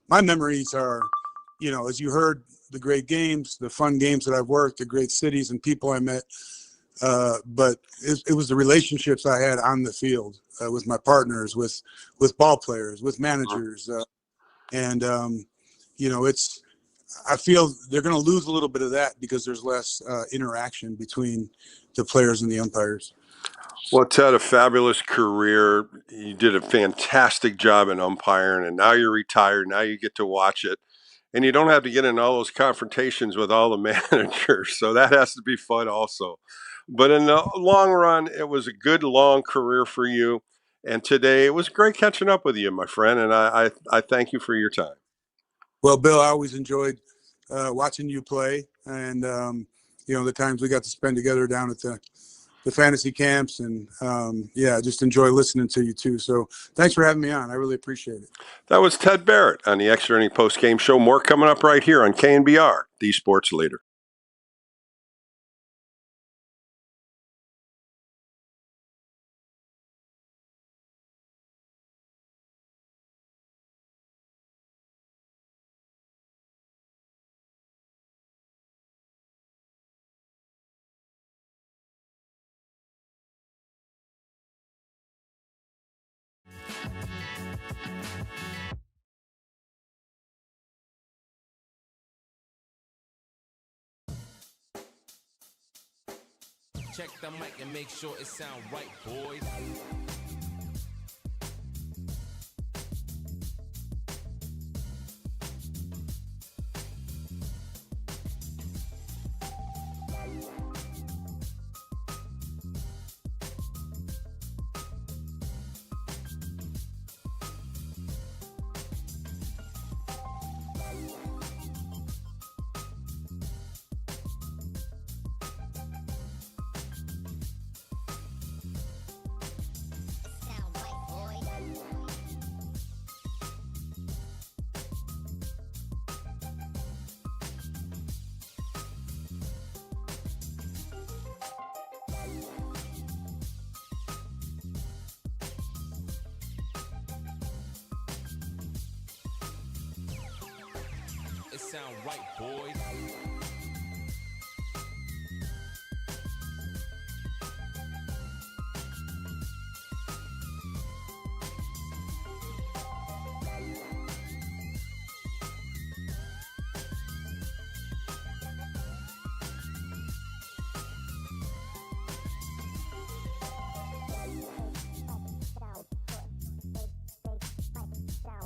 my memories are, as you heard, the great games, the fun games that I've worked, the great cities and people I met. But it was the relationships I had on the field with my partners, with ball players, with managers. I feel they're going to lose a little bit of that because there's less interaction between the players and the umpires. Well, Ted, a fabulous career. You did a fantastic job in umpiring, and now you're retired. Now you get to watch it. And you don't have to get in all those confrontations with all the managers. So that has to be fun also. But in the long run, it was a good, long career for you. And today, it was great catching up with you, my friend. And I thank you for your time. Well, Bill, I always enjoyed watching you play, and the times we got to spend together down at the fantasy camps, and just enjoy listening to you too. So thanks for having me on. I really appreciate it. That was Ted Barrett on the Extra Inning Post Game Show. More coming up right here on KNBR, the sports leader. Check the mic and make sure it sound right, boys. It sound right, boys.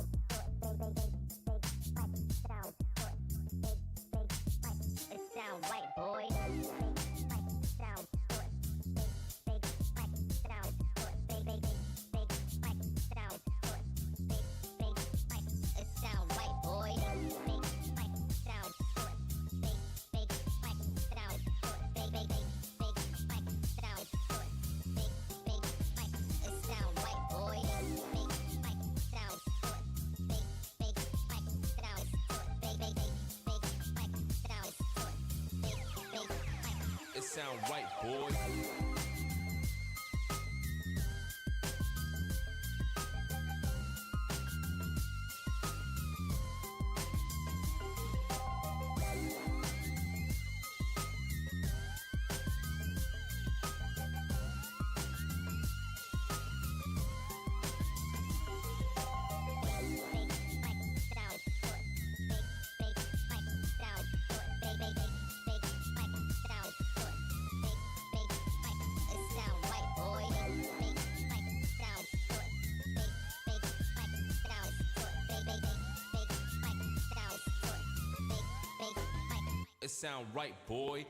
It sound right, boys. It sound right, boy.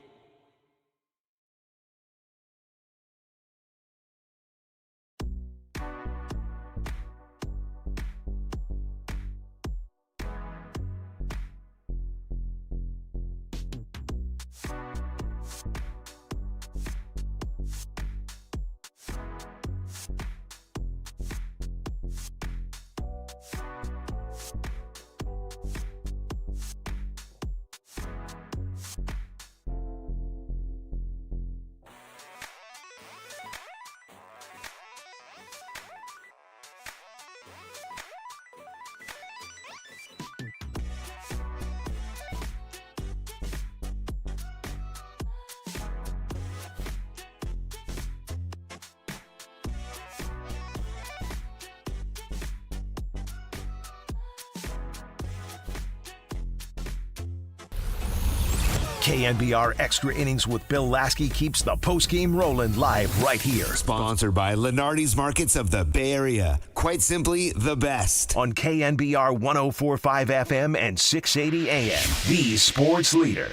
KNBR Extra Innings with Bill Laskey keeps the postgame rolling live right here. Sponsored by Lenardi's Markets of the Bay Area. Quite simply, the best. On KNBR 104.5 FM and 680 AM. The sports leader.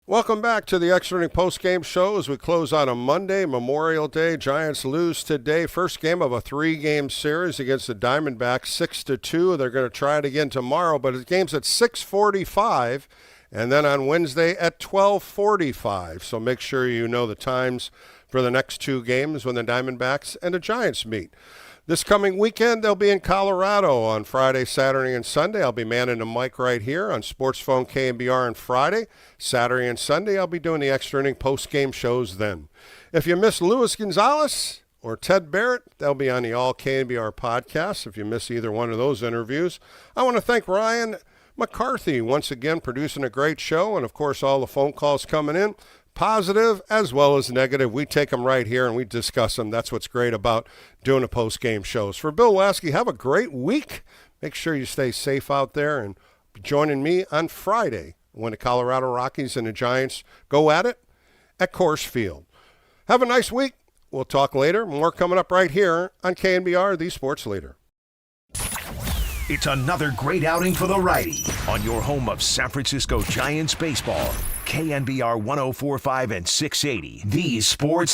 Welcome back to the Extra Inning Post-Game Show as we close out a Monday, Memorial Day. Giants lose today. First game of a 3-game series against the Diamondbacks, 6-2. They're going to try it again tomorrow, but the game's at 6:45 and then on Wednesday at 12:45. So make sure you know the times for the next 2 games when the Diamondbacks and the Giants meet. This coming weekend, they'll be in Colorado on Friday, Saturday, and Sunday. I'll be manning the mic right here on Sports Phone KNBR on Friday. Saturday and Sunday, I'll be doing the Extra Inning post-game shows then. If you miss Luis Gonzalez or Ted Barrett, they'll be on the All KNBR podcast if you miss either one of those interviews. I want to thank Ryan McCarthy once again producing a great show, and, of course, all the phone calls coming in. Positive as well as negative. We take them right here and we discuss them. That's what's great about doing the post-game shows. For Bill Laskey, have a great week. Make sure you stay safe out there and be joining me on Friday when the Colorado Rockies and the Giants go at it at Coors Field. Have a nice week. We'll talk later. More coming up right here on KNBR, the Sports Leader. It's another great outing for the righty on your home of San Francisco Giants baseball. KNBR 104.5 and 680, the Sports